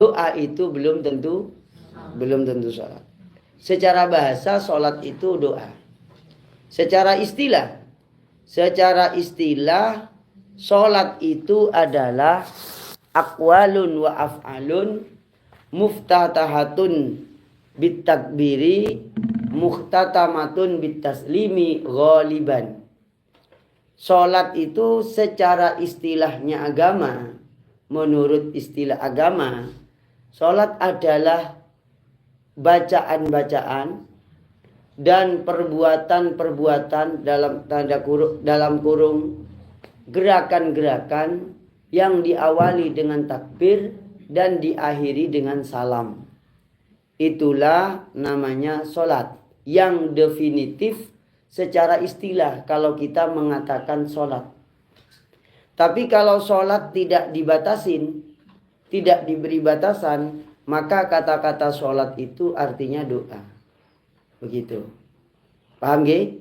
Doa itu belum tentu sholat. Secara bahasa sholat itu doa. Secara istilah sholat itu adalah aqwalun wa af'alun muftatahatun bitakbiri muhtatamatun bitaslimi ghaliban. Sholat itu secara istilahnya agama, menurut istilah agama, sholat adalah bacaan-bacaan dan perbuatan-perbuatan dalam kurung gerakan-gerakan yang diawali dengan takbir dan diakhiri dengan salam. Itulah namanya sholat yang definitif secara istilah kalau kita mengatakan sholat. Tapi kalau sholat tidak dibatasin, tidak diberi batasan, maka kata-kata sholat itu artinya doa. Begitu. Paham gak?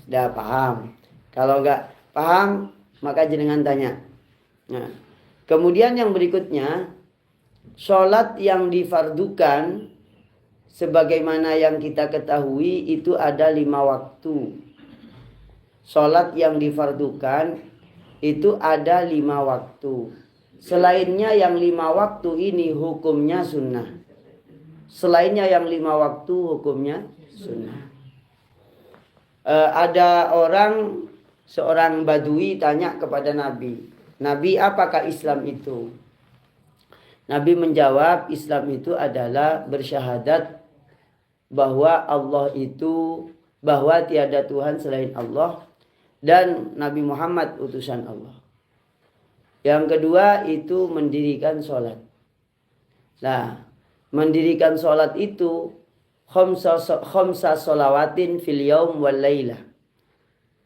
Sudah paham. Kalau enggak paham, maka jenengan tanya. Nah, kemudian yang berikutnya, sholat yang difardukan, sebagaimana yang kita ketahui itu ada 5 waktu. Sholat yang difardukan itu ada 5 waktu. Selainnya yang 5 waktu ini hukumnya sunnah. Selainnya yang 5 waktu hukumnya sunnah. Ada seorang badui tanya kepada Nabi. Nabi, apakah Islam itu? Nabi menjawab, Islam itu adalah bersyahadat bahwa bahwa tiada Tuhan selain Allah dan Nabi Muhammad utusan Allah. Yang kedua itu mendirikan sholat. Nah, mendirikan sholat itu khamsa sholawatin fil yaum wal lailah,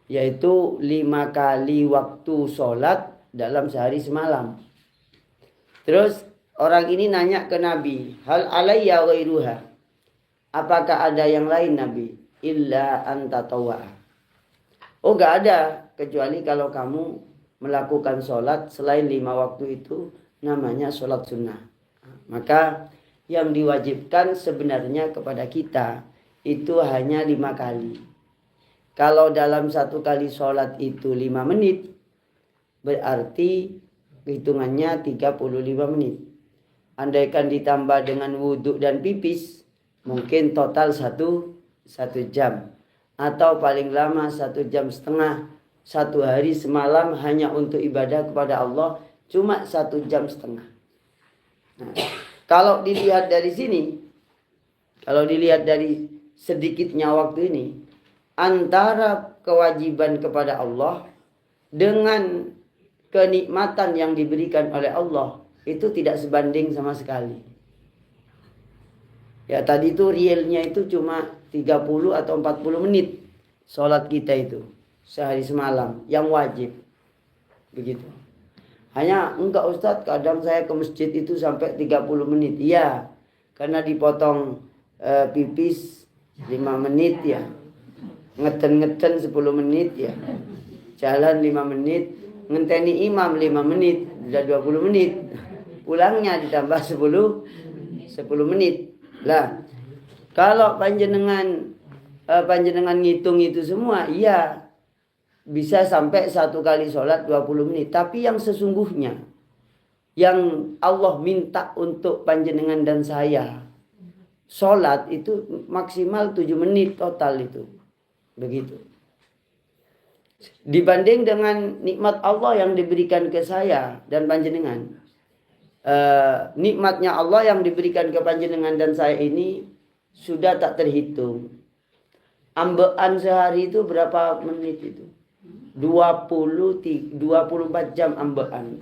yaitu 5 kali waktu sholat dalam sehari semalam. Terus orang ini nanya ke Nabi, hal alayya ghairuha, apakah ada yang lain Nabi? Illa anta tawa'ah. Oh, gak ada kecuali kalau kamu melakukan sholat selain 5 waktu itu namanya sholat sunnah. Maka yang diwajibkan sebenarnya kepada kita itu hanya 5 kali. Kalau dalam 1 kali sholat itu 5 menit, berarti hitungannya 35 menit. Andaikan ditambah dengan wudhu dan pipis, mungkin total 1 jam. Atau paling lama 1,5 jam. 1 hari semalam hanya untuk ibadah kepada Allah cuma 1,5 jam. Nah, kalau dilihat dari sini, kalau dilihat dari sedikitnya waktu ini, antara kewajiban kepada Allah dengan kenikmatan yang diberikan oleh Allah itu tidak sebanding sama sekali. Ya, tadi itu realnya itu cuma 30 atau 40 menit sholat kita itu sehari semalam yang wajib. Begitu. Hanya enggak Ustadz, kadang saya ke masjid itu sampai 30 menit. Iya, karena dipotong pipis 5 menit ya. Ngeten 10 menit ya. Jalan 5 menit, ngenteni imam 5 menit, sudah 20 menit. Pulangnya ditambah 10 menit. Lah, kalau panjenengan ngitung itu semua, iya bisa sampai 1 kali sholat 20 menit. Tapi yang sesungguhnya, yang Allah minta untuk panjenengan dan saya, sholat itu maksimal 7 menit total itu. Begitu. Dibanding dengan nikmat Allah yang diberikan ke saya dan panjenengan. Nikmatnya Allah yang diberikan ke panjenengan dan saya ini sudah tak terhitung. Ambean sehari itu berapa menit itu? 24 jam ambean.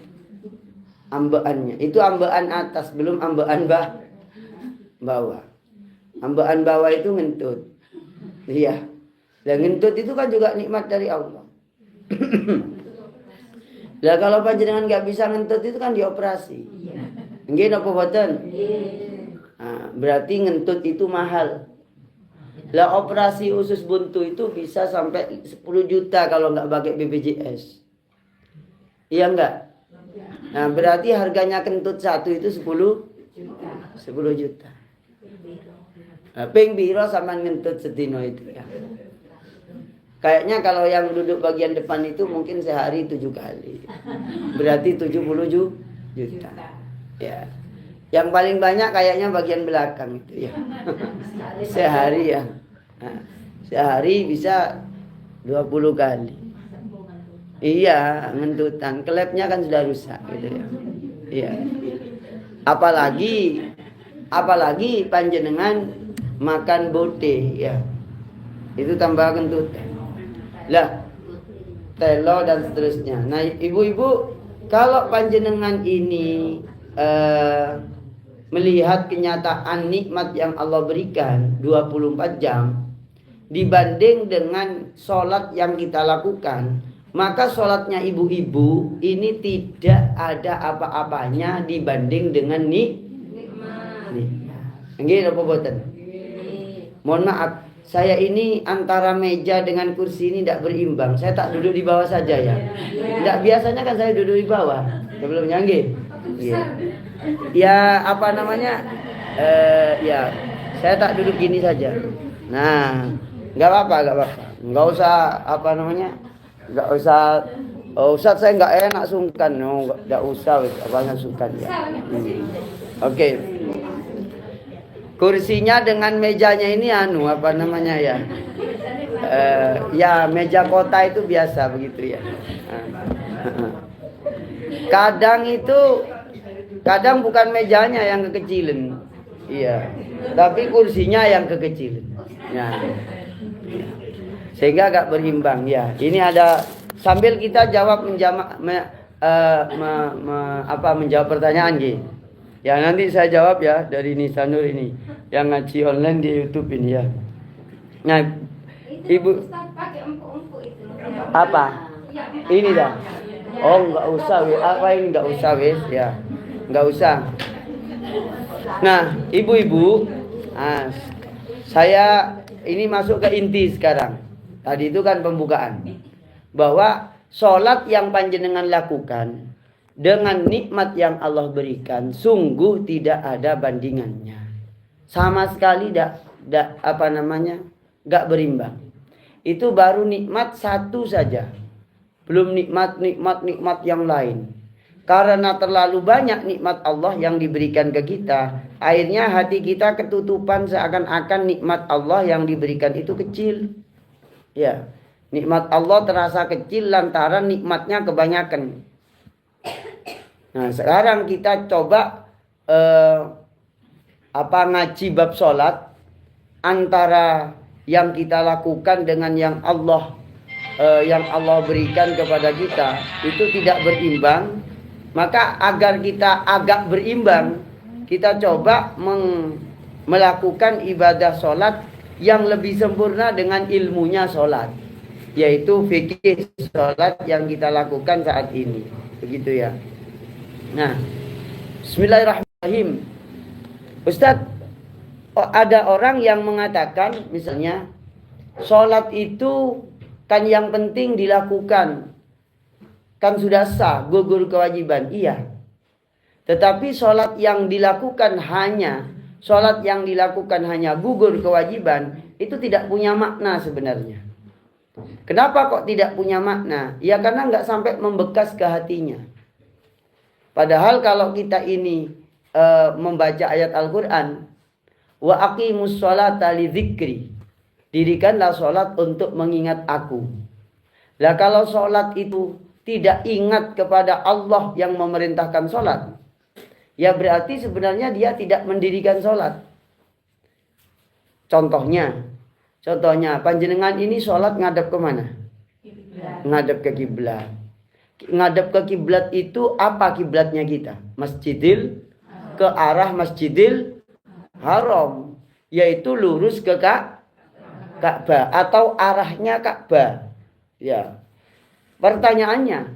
Ambeannya. Itu ambean atas, belum ambean bawah. Ambean bawah itu ngentut. Iya. Dan ngentut itu kan juga nikmat dari Allah. Lah kalau panjenengan nggak bisa ngentut itu kan dioperasi. Nggih napa boten? Nah, berarti ngentut itu mahal. Lah operasi usus buntu itu bisa sampai 10 juta kalau nggak pakai BPJS. Iya enggak? Nah, berarti harganya kentut satu itu 10 juta. Nah, ping biro sama kentut setino itu ya. Kayaknya kalau yang duduk bagian depan itu mungkin sehari 7 kali. Berarti 70 juta. Ya. Yang paling banyak kayaknya bagian belakang itu ya. Sehari ya. Nah, sehari bisa 20 kali. Iya, ngentutan. Klepnya kan sudah rusak gitu ya. Iya. Apalagi panjenengan makan bote ya. Itu tambah kentutan. Lah, telo dan seterusnya. Nah, ibu-ibu, kalau panjenengan ini melihat kenyataan nikmat yang Allah berikan 24 jam dibanding dengan sholat yang kita lakukan, maka sholatnya ibu-ibu ini tidak ada apa-apanya dibanding dengan nikmat. Nggih apa boten? Mohon maaf, saya ini antara meja dengan kursi ini tidak berimbang. Saya tak duduk di bawah saja ya. Tidak, biasanya kan saya duduk di bawah sebelumnya nggih. Iya. Ya apa namanya? Ya saya tak duduk gini saja. Nah, nggak apa-apa. Nggak usah apa namanya? Nggak usah. Oh, Ustaz saya nggak enak sungkan. No, nggak usah. Apanya sungkan ya. Oke. Kursinya dengan mejanya ini apa namanya ya? Ya meja kota itu biasa begitu ya. Kadang bukan mejanya yang kekecilan, iya, tapi kursinya yang kekecilan. Ya. Sehingga agak berimbang ya. Ini ada sambil kita jawab menjawab pertanyaan gitu. Ya nanti saya jawab ya dari Nisa Nur ini yang ngaji online di YouTube ini ya. Nah, Ibu apa? Ini dah. Oh, enggak usah weh. Apa ini enggak usah weh ya. Enggak usah. Nah, ibu-ibu, saya ini masuk ke inti sekarang. Tadi itu kan pembukaan. Bahwa sholat yang panjenengan lakukan dengan nikmat yang Allah berikan sungguh tidak ada bandingannya. Sama sekali enggak berimbang. Itu baru nikmat satu saja. Belum nikmat yang lain. Karena terlalu banyak nikmat Allah yang diberikan ke kita, akhirnya hati kita ketutupan seakan-akan nikmat Allah yang diberikan itu kecil. Ya, nikmat Allah terasa kecil lantaran nikmatnya kebanyakan. Nah, sekarang kita coba ngaji bab sholat antara yang kita lakukan dengan yang Allah berikan kepada kita itu tidak berimbang. Maka agar kita agak berimbang, kita coba melakukan ibadah sholat yang lebih sempurna dengan ilmunya sholat, yaitu fikih sholat yang kita lakukan saat ini. Begitu ya. Nah, bismillahirrahmanirrahim. Ustadz, ada orang yang mengatakan misalnya sholat itu kan yang penting dilakukan, kan sudah sah, gugur kewajiban. Iya. Tetapi sholat yang dilakukan hanya gugur kewajiban itu tidak punya makna sebenarnya. Kenapa kok tidak punya makna? Ya karena nggak sampai membekas ke hatinya. Padahal kalau kita ini membaca ayat Al-Quran, wa aqimus sholata li dzikri, dirikanlah sholat untuk mengingat aku. Lah kalau sholat itu tidak ingat kepada Allah yang memerintahkan sholat, ya berarti sebenarnya dia tidak mendirikan sholat. Contohnya panjenengan ini sholat ngadep ke mana? Ngadep ke kiblat. Ngadep ke kiblat itu apa kiblatnya kita? Ke arah Masjidil Haram, yaitu lurus ke Ka'bah atau arahnya Ka'bah. Ya. Pertanyaannya,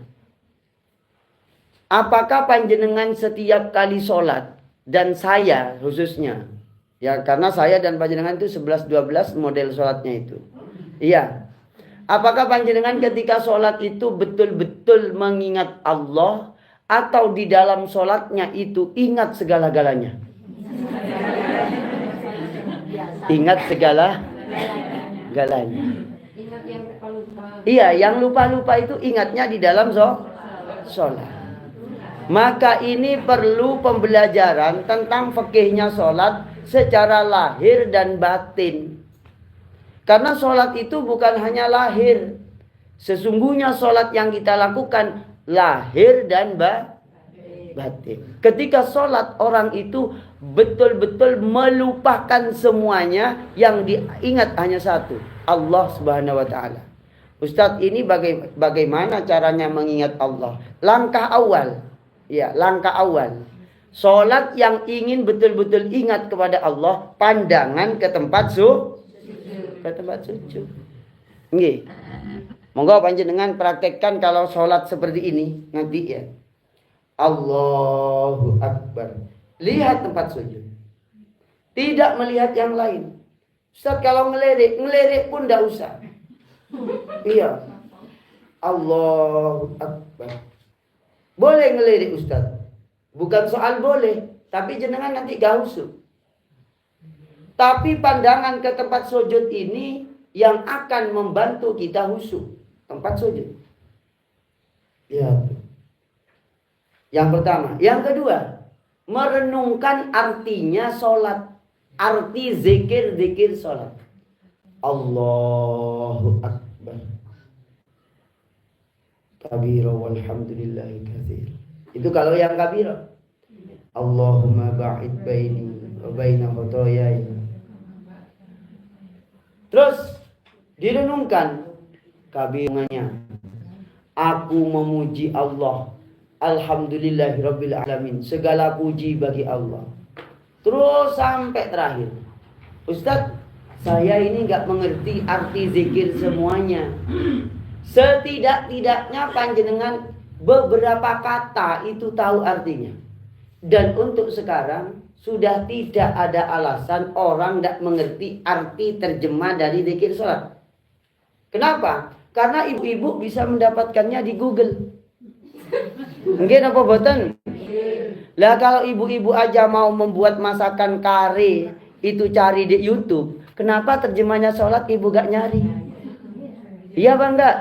apakah panjenengan setiap kali sholat, dan saya khususnya, ya karena saya dan panjenengan itu 11-12 model sholatnya itu. Iya. Apakah panjenengan ketika sholat itu betul-betul mengingat Allah, atau di dalam sholatnya itu ingat segala-galanya? Ingat segala-galanya. Iya, yang lupa-lupa itu ingatnya di dalam sholat. Maka ini perlu pembelajaran tentang fikihnya sholat secara lahir dan batin. Karena sholat itu bukan hanya lahir. Sesungguhnya sholat yang kita lakukan lahir dan batin. Ketika sholat, orang itu betul-betul melupakan semuanya, yang diingat hanya satu, Allah Subhanahu wa ta'ala. Ustadz, ini bagaimana caranya mengingat Allah? Langkah awal. Ya, langkah awal. Sholat yang ingin betul-betul ingat kepada Allah, pandangan ke tempat sujud. Nggih. Monggo panjenengan praktekkan kalau sholat seperti ini nanti ya. Allahu Akbar. Lihat tempat sujud. Tidak melihat yang lain. Ustaz, kalau ngelirik pun tidak usah. Iya. Allahu Akbar. Boleh ngelirik Ustaz. Bukan soal boleh, tapi jenengan nanti gak usuk. Tapi pandangan ke tempat sujud ini yang akan membantu kita husuk tempat sujud. Ya. Yang pertama. Yang kedua, merenungkan artinya sholat. Arti zikir sholat. Allahu Akbar. Kabira walhamdulillahi katsir. Itu kalau yang kabira. Allahumma ba'id baini wa baina khotoyai. Terus direnungkan kabirnya. Aku memuji Allah. Alhamdulillahirabbil alamin. Segala puji bagi Allah. Terus sampai terakhir. Ustaz, saya ini enggak mengerti arti zikir semuanya. Setidak-tidaknya panjenengan beberapa kata itu tahu artinya. Dan untuk sekarang sudah tidak ada alasan orang tidak mengerti arti terjemah dari zikir sholat. Kenapa? Karena ibu-ibu bisa mendapatkannya di Google. Mungkin apa boten? Lah kalau ibu-ibu aja mau membuat masakan kare itu cari di YouTube, kenapa terjemahnya sholat ibu gak nyari? Iya bang enggak?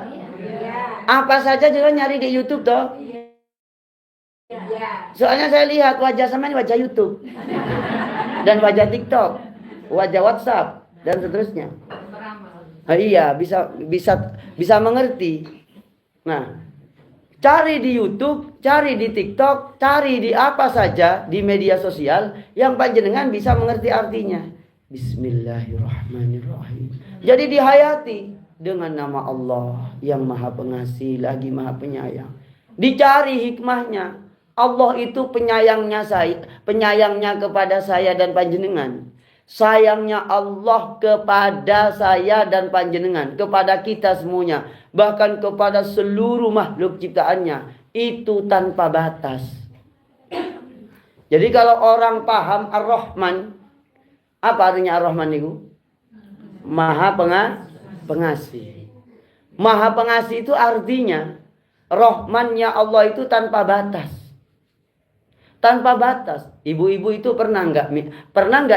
Apa saja juga nyari di YouTube toh? Soalnya saya lihat wajah sama ini wajah YouTube dan wajah TikTok, wajah WhatsApp dan seterusnya. Iya, bisa mengerti. Nah, cari di YouTube, cari di TikTok, cari di apa saja di media sosial yang panjenengan bisa mengerti artinya. Bismillahirrahmanirrahim. Jadi dihayati dengan nama Allah yang Maha Pengasih lagi Maha Penyayang. Dicari hikmahnya. Allah itu penyayangnya kepada saya dan panjenengan. Sayangnya Allah kepada saya dan panjenengan, kepada kita semuanya, bahkan kepada seluruh makhluk ciptaannya, itu tanpa batas. Jadi kalau orang paham Ar-Rahman, apa artinya Ar-Rahman itu? Maha Pengasih. Maha Pengasih itu artinya Rahmannya Allah itu tanpa batas. Tanpa batas. Ibu-ibu itu pernah nggak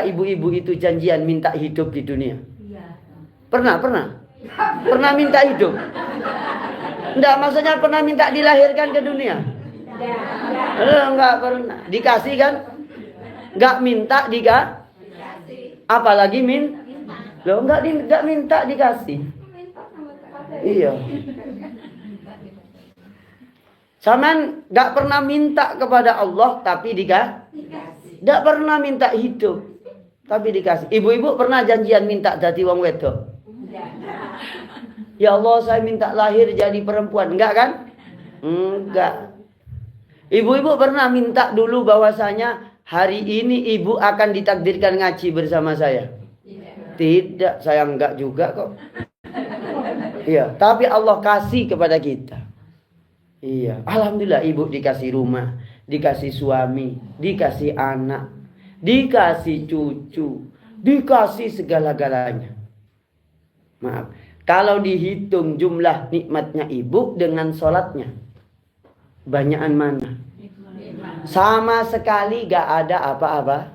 ibu-ibu itu janjian minta hidup di dunia? Pernah minta hidup? Enggak, maksudnya pernah minta dilahirkan ke dunia? Enggak pernah. Dikasih kan? Enggak minta dikasih. Apalagi enggak minta dikasih. Iya. Saman gak pernah minta kepada Allah tapi dikasih. Gak pernah minta hidup tapi dikasih. Ibu-ibu pernah janjian minta jadi wong wedok? Ya Allah, saya minta lahir jadi perempuan. Enggak kan? Enggak. Ibu-ibu pernah minta dulu bahwasanya hari ini ibu akan ditakdirkan ngaji bersama saya? Tidak, saya enggak juga kok. Iya, tapi Allah kasih kepada kita. Iya, alhamdulillah ibu dikasih rumah, dikasih suami, dikasih anak, dikasih cucu, dikasih segala-galanya. Maaf, kalau dihitung jumlah nikmatnya ibu dengan sholatnya, banyakan mana? Sama sekali gak ada apa-apanya.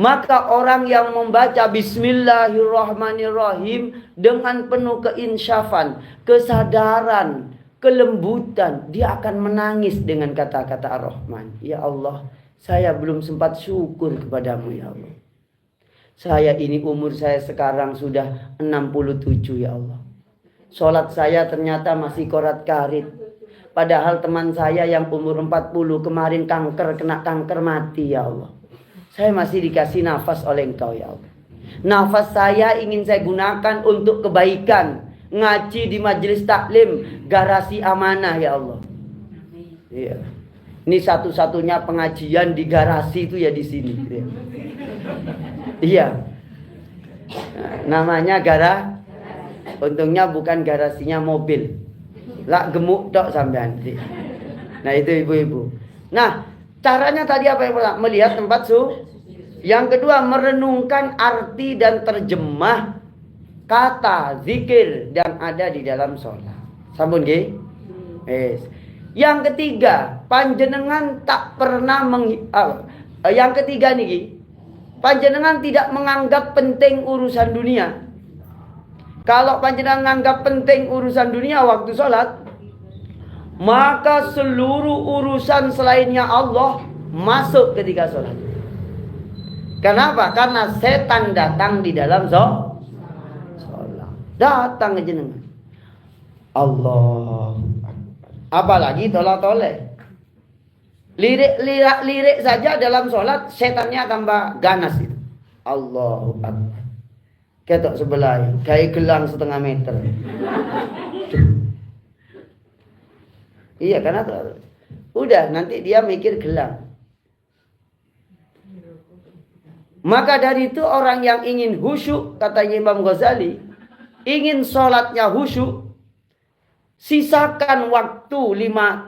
Maka orang yang membaca Bismillahirrahmanirrahim dengan penuh keinsyafan, kesadaran, kelembutan, dia akan menangis dengan kata-kata Ar-Rahman. Ya Allah, saya belum sempat syukur kepadamu ya Allah. Saya ini umur saya sekarang sudah 67 ya Allah. Sholat saya ternyata masih korat-karit. Padahal teman saya yang umur 40 kemarin kena kanker mati ya Allah. Saya masih dikasih nafas oleh Engkau ya Allah. Nafas saya ingin saya gunakan untuk kebaikan. Ngaji di majelis taklim, garasi amanah ya Allah. Iya. Ini satu-satunya pengajian di garasi itu ya di sini. Iya. Namanya untungnya bukan garasinya mobil. Lah gemuk tok sampean. Nah itu ibu-ibu. Nah, caranya tadi apa yang pertama? Melihat tempat Yang kedua, merenungkan arti dan terjemah kata zikir yang ada di dalam sholat. Sampun nggih? Yes. Yang ketiga, panjenengan tak pernah yang ketiga niki, panjenengan tidak menganggap penting urusan dunia. Kalau panjenengan menganggap penting urusan dunia waktu sholat, maka seluruh urusan selainnya Allah masuk ketika sholat. Kenapa? Karena setan datang di dalam sholat. Datang ke jenengan. Allah. Apalagi tolak-tolak. Lirik saja dalam sholat, setannya tambah ganas itu. Allahu Akbar. Ketok sebelah, kayak gelang 1,5 meter. Iya, karena udah nanti dia mikir gelang. Maka dari itu orang yang ingin khusyuk, katanya Imam Ghazali, ingin sholatnya khusyuk, sisakan waktu 5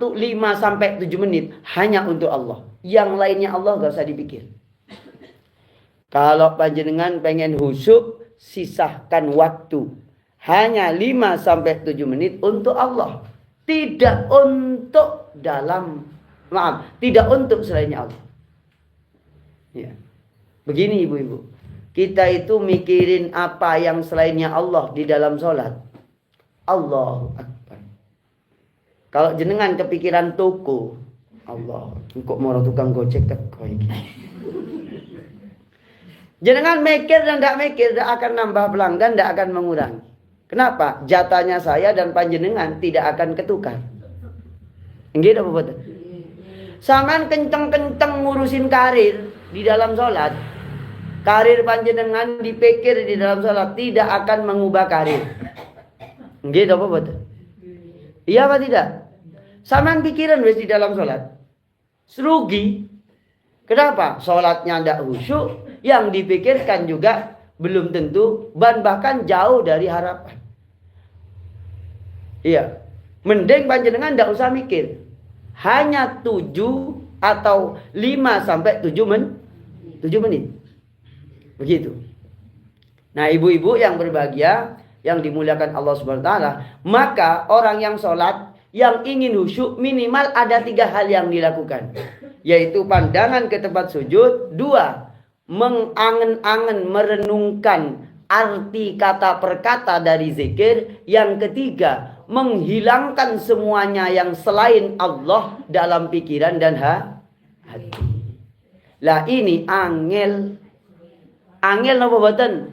sampai 7 menit hanya untuk Allah. Yang lainnya Allah gak usah dipikir. Kalau panjenengan pengen khusyuk, sisahkan waktu hanya 5 sampai 7 menit untuk Allah. Tidak untuk tidak untuk selainnya Allah. Ya. Begini ibu-ibu, kita itu mikirin apa yang selainnya Allah di dalam sholat. Allahu Akbar. Kalau jenengan kepikiran toko, Allah, kok mau tukang gojek teko iki. Jenengan mikir dan tidak mikir, tidak akan nambah pelanggan, tidak akan mengurangi. Kenapa? Jatahnya saya dan panjenengan tidak akan ketukar. Gitu apa betul? Saman kenceng-kenceng ngurusin karir di dalam sholat. Karir panjenengan dipikir di dalam sholat tidak akan mengubah karir. Gitu apa betul? Iya apa tidak? Saman pikiran wis di dalam sholat. Serugi. Kenapa? Sholatnya tidak khusyuk. Yang dipikirkan juga belum tentu bahkan jauh dari harapan. Iya. Mending panjenengan tidak usah mikir. Hanya 7 atau 5 sampai 7 menit. Begitu. Nah, ibu-ibu yang berbahagia, yang dimuliakan Allah Subhanahu wa taala, maka orang yang sholat, yang ingin khusyuk, minimal ada 3 hal yang dilakukan, yaitu pandangan ke tempat sujud, 2, mengangen-angen merenungkan arti kata per kata dari zikir, yang ketiga, menghilangkan semuanya yang selain Allah dalam pikiran dan hati. Lah ini angel napa boten?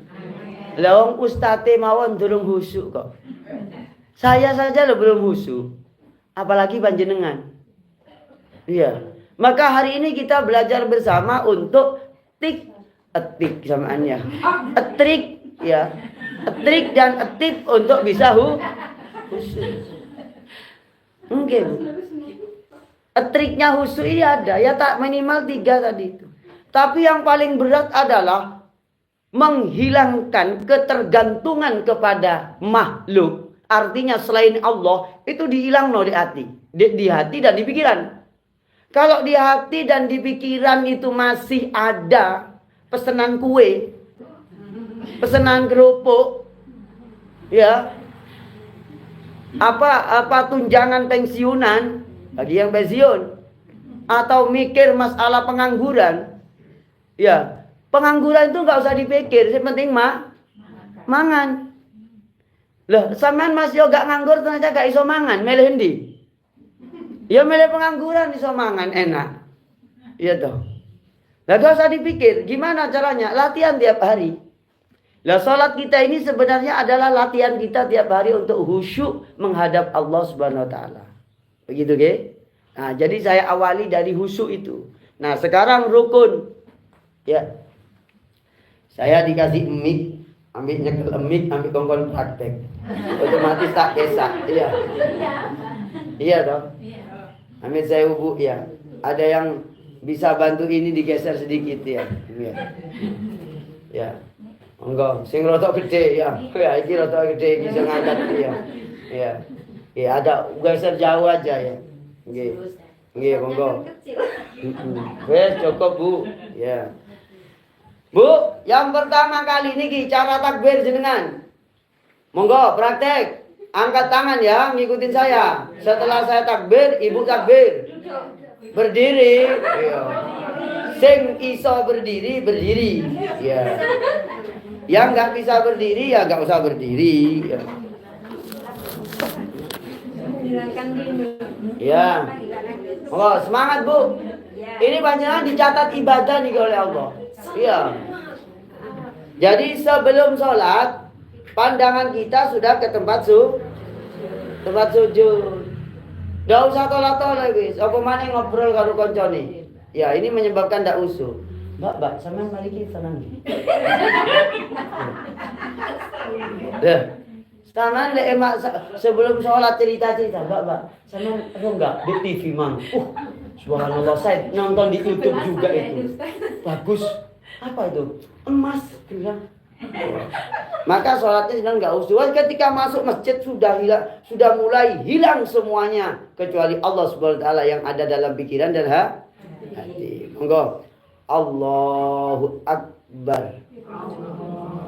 Lah wong ustate mawon durung khusyuk kok. Saya saja lo belum khusyuk, apalagi panjenengan. Iya. Maka hari ini kita belajar bersama untuk etik samaannya. Etrik ya. Etrik dan etip untuk bisa khusyuk. Mungkin. Etriknya khusyuk ini ada, ya tak minimal 3 tadi itu. Tapi yang paling berat adalah menghilangkan ketergantungan kepada makhluk. Artinya selain Allah itu dihilang di hati. Di hati dan di pikiran. Kalau di hati dan di pikiran itu masih ada pesanan kue, pesanan kerupuk, ya, apa tunjangan pensiunan bagi yang pensiun, atau mikir masalah pengangguran, ya pengangguran itu nggak usah dipikir, yang penting mangan. Loh, sampean Mas yo gak nganggur ternyata gak iso mangan, milih endi? Ya milih pengangguran iso mangan enak. Iya toh. Lah gak usah dipikir, gimana caranya? Latihan tiap hari. Lah salat kita ini sebenarnya adalah latihan kita tiap hari untuk khusyuk menghadap Allah Subhanahu wa taala. Begitu, ge? Nah, jadi saya awali dari khusyuk itu. Nah, sekarang rukun. Ya. Saya dikasih mic, ambil nyekel mic, ambil kongkon praktek. Otomatis tak kesak. Iya. Iya toh? Ambil saya hubuk ya. Ada yang bisa bantu ini digeser sedikit ya. Iya. Ya. Enggak, sing rotok gede ya. Ya, iki rotok gede iki sing ngangkat ya. Iya. Ya, ada geser jauh aja ya. Nggih. Nggih, monggo. Wes cukup, Bu. Ya. Bu, yang pertama kali niki cara takbir jenengan. Monggo praktek. Angkat tangan ya, ngikutin saya. Setelah saya takbir, Ibu takbir. Berdiri. Iya. Sing iso berdiri, berdiri. Ya. Yang nggak bisa berdiri ya nggak usah berdiri. Ya. Ya. Oh, semangat Bu. Ini panjenengan dicatat ibadah nih oleh Allah. Iya. Jadi sebelum sholat, pandangan kita sudah ke tempat sujud. Nggak usah tolak-tolak guys. Apa mana ngobrol karo koncone. Ya, ini menyebabkan ndak usuh. Mbak, sampean maliki tenang. Deh. Tangan deh emak sebelum sholat cerita-cerita, Mbak. Sampean ada enggak di TV, Mang? Subhanallah, saya nonton di YouTube juga itu. Bagus. Apa itu? Emas bilang. Maka sholatnya sedang nggak usah. Ketika masuk masjid sudah mulai hilang semuanya kecuali Allah Subhanahu wa taala yang ada dalam pikiran dan hati. Monggo. Allahu Akbar.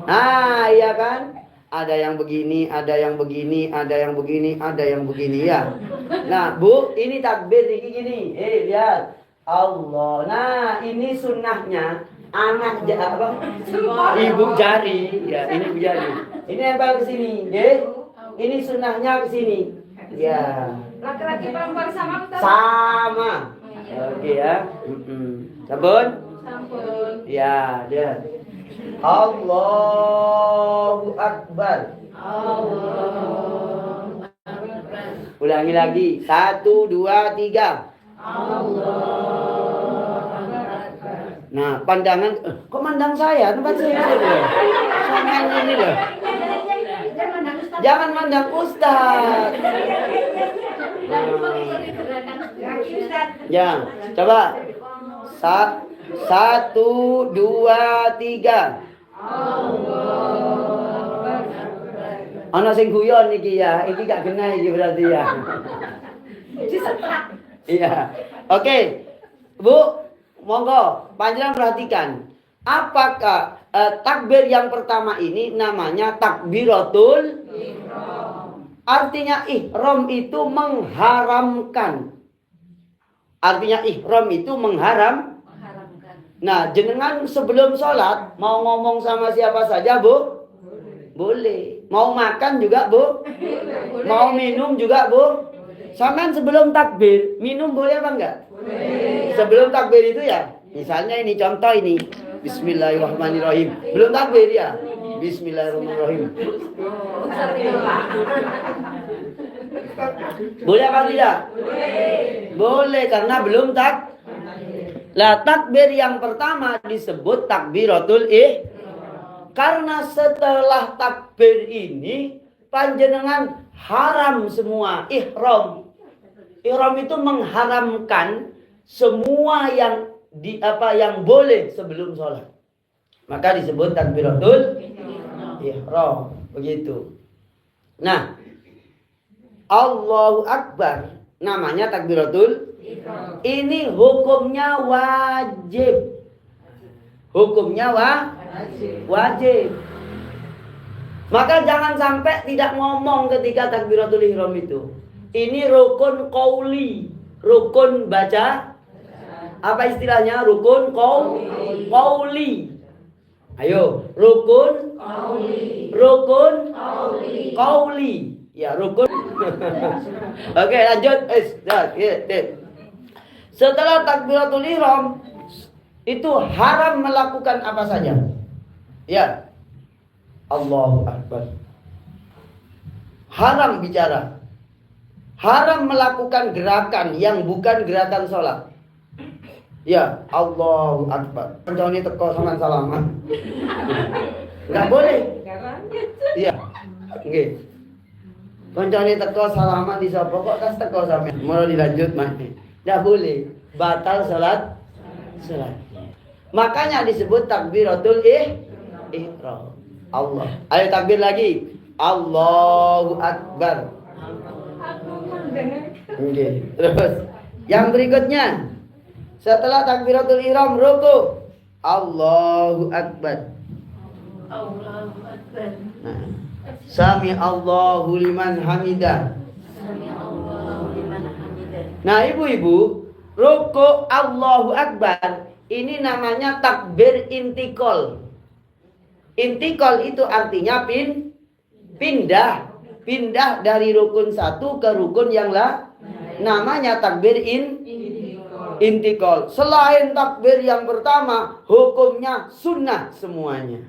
Nah, iya kan? Ada yang begini, ada yang begini, ada yang begini, ada yang begini ya. Nah, Bu, ini takbir gini. Lihat. Allah. Nah, ini sunnahnya anak apa? Ibu jari. Ya, ini ibu jari. Ini nempel ke sini, nggih. Ini sunnahnya ke sini. Ya. Laki-laki perempuan sama kita? Sama. Oke ya. Sampun? Sampun. Ya, dia. Allahu Akbar. Allahu Akbar. Ulangi lagi. 1, 2, 3. Allahu Akbar. Nah, pandangan kok mandang saya? Tempat saya loh. Sangat ini loh. Jangan mandang Ustaz. Ya, coba. 1, 2, 3. Ana sing guyon iki ya, iki gak genah iki berarti ya. Iya. Oke. Bu, monggo panjenengan perhatikan. Apakah takbir yang pertama ini namanya takbiratul ihram. Artinya ihram itu mengharamkan. Artinya ihram itu mengharamkan. Nah, jenengan sebelum sholat mau ngomong sama siapa saja, Bu? Boleh. Mau makan juga, Bu? Boleh. Mau minum juga, Bu? Sampean sebelum takbir, minum boleh apa enggak? Boleh. Sebelum takbir itu ya, misalnya ini contoh ini. Bismillahirrahmanirrahim. Belum takbir ya? Bismillahirrahmanirrahim. Boleh apa tidak? Boleh. Boleh karena belum Lah takbir yang pertama disebut takbiratul ihram. Karena setelah takbir ini panjenengan haram semua ihram. Ihram itu mengharamkan semua yang yang boleh sebelum sholat. Maka disebut takbiratul ihram. Begitu. Nah, Allahu Akbar namanya takbiratul ihram. Ini hukumnya wajib. Hukumnya wajib. Maka jangan sampai tidak ngomong ketika takbiratul ihram itu. Ini rukun qauli, rukun baca Apa istilahnya? Rukun qauli. Ayo, rukun qauli. Ya, rukun. Oke, lanjut. Setelah takbiratul ihram itu haram melakukan apa saja? Ya. Allahu Akbar. Haram bicara. Haram melakukan gerakan yang bukan gerakan sholat. Ya, Allahu Akbar. Kancane teko sampean salaman. Enggak boleh. Iya. Nggih. Kancane teko salaman di sapa kok tas teko sampean. Mau dilanjut maneh. Enggak boleh. Batal salat. Makanya disebut takbiratul ihram. Allah. Ayo takbir lagi. Allahu Akbar. Oke. Terus yang berikutnya. Setelah takbiratul ihram ruku. Allahu Akbar. Nah. Sami Allahu liman hamidah. Nah, ibu-ibu, ruku Allahu Akbar ini namanya takbir intikal. Intikal itu artinya pindah dari rukun satu ke rukun yang lain. Namanya takbir intikal. Selain takbir yang pertama, hukumnya sunnah semuanya.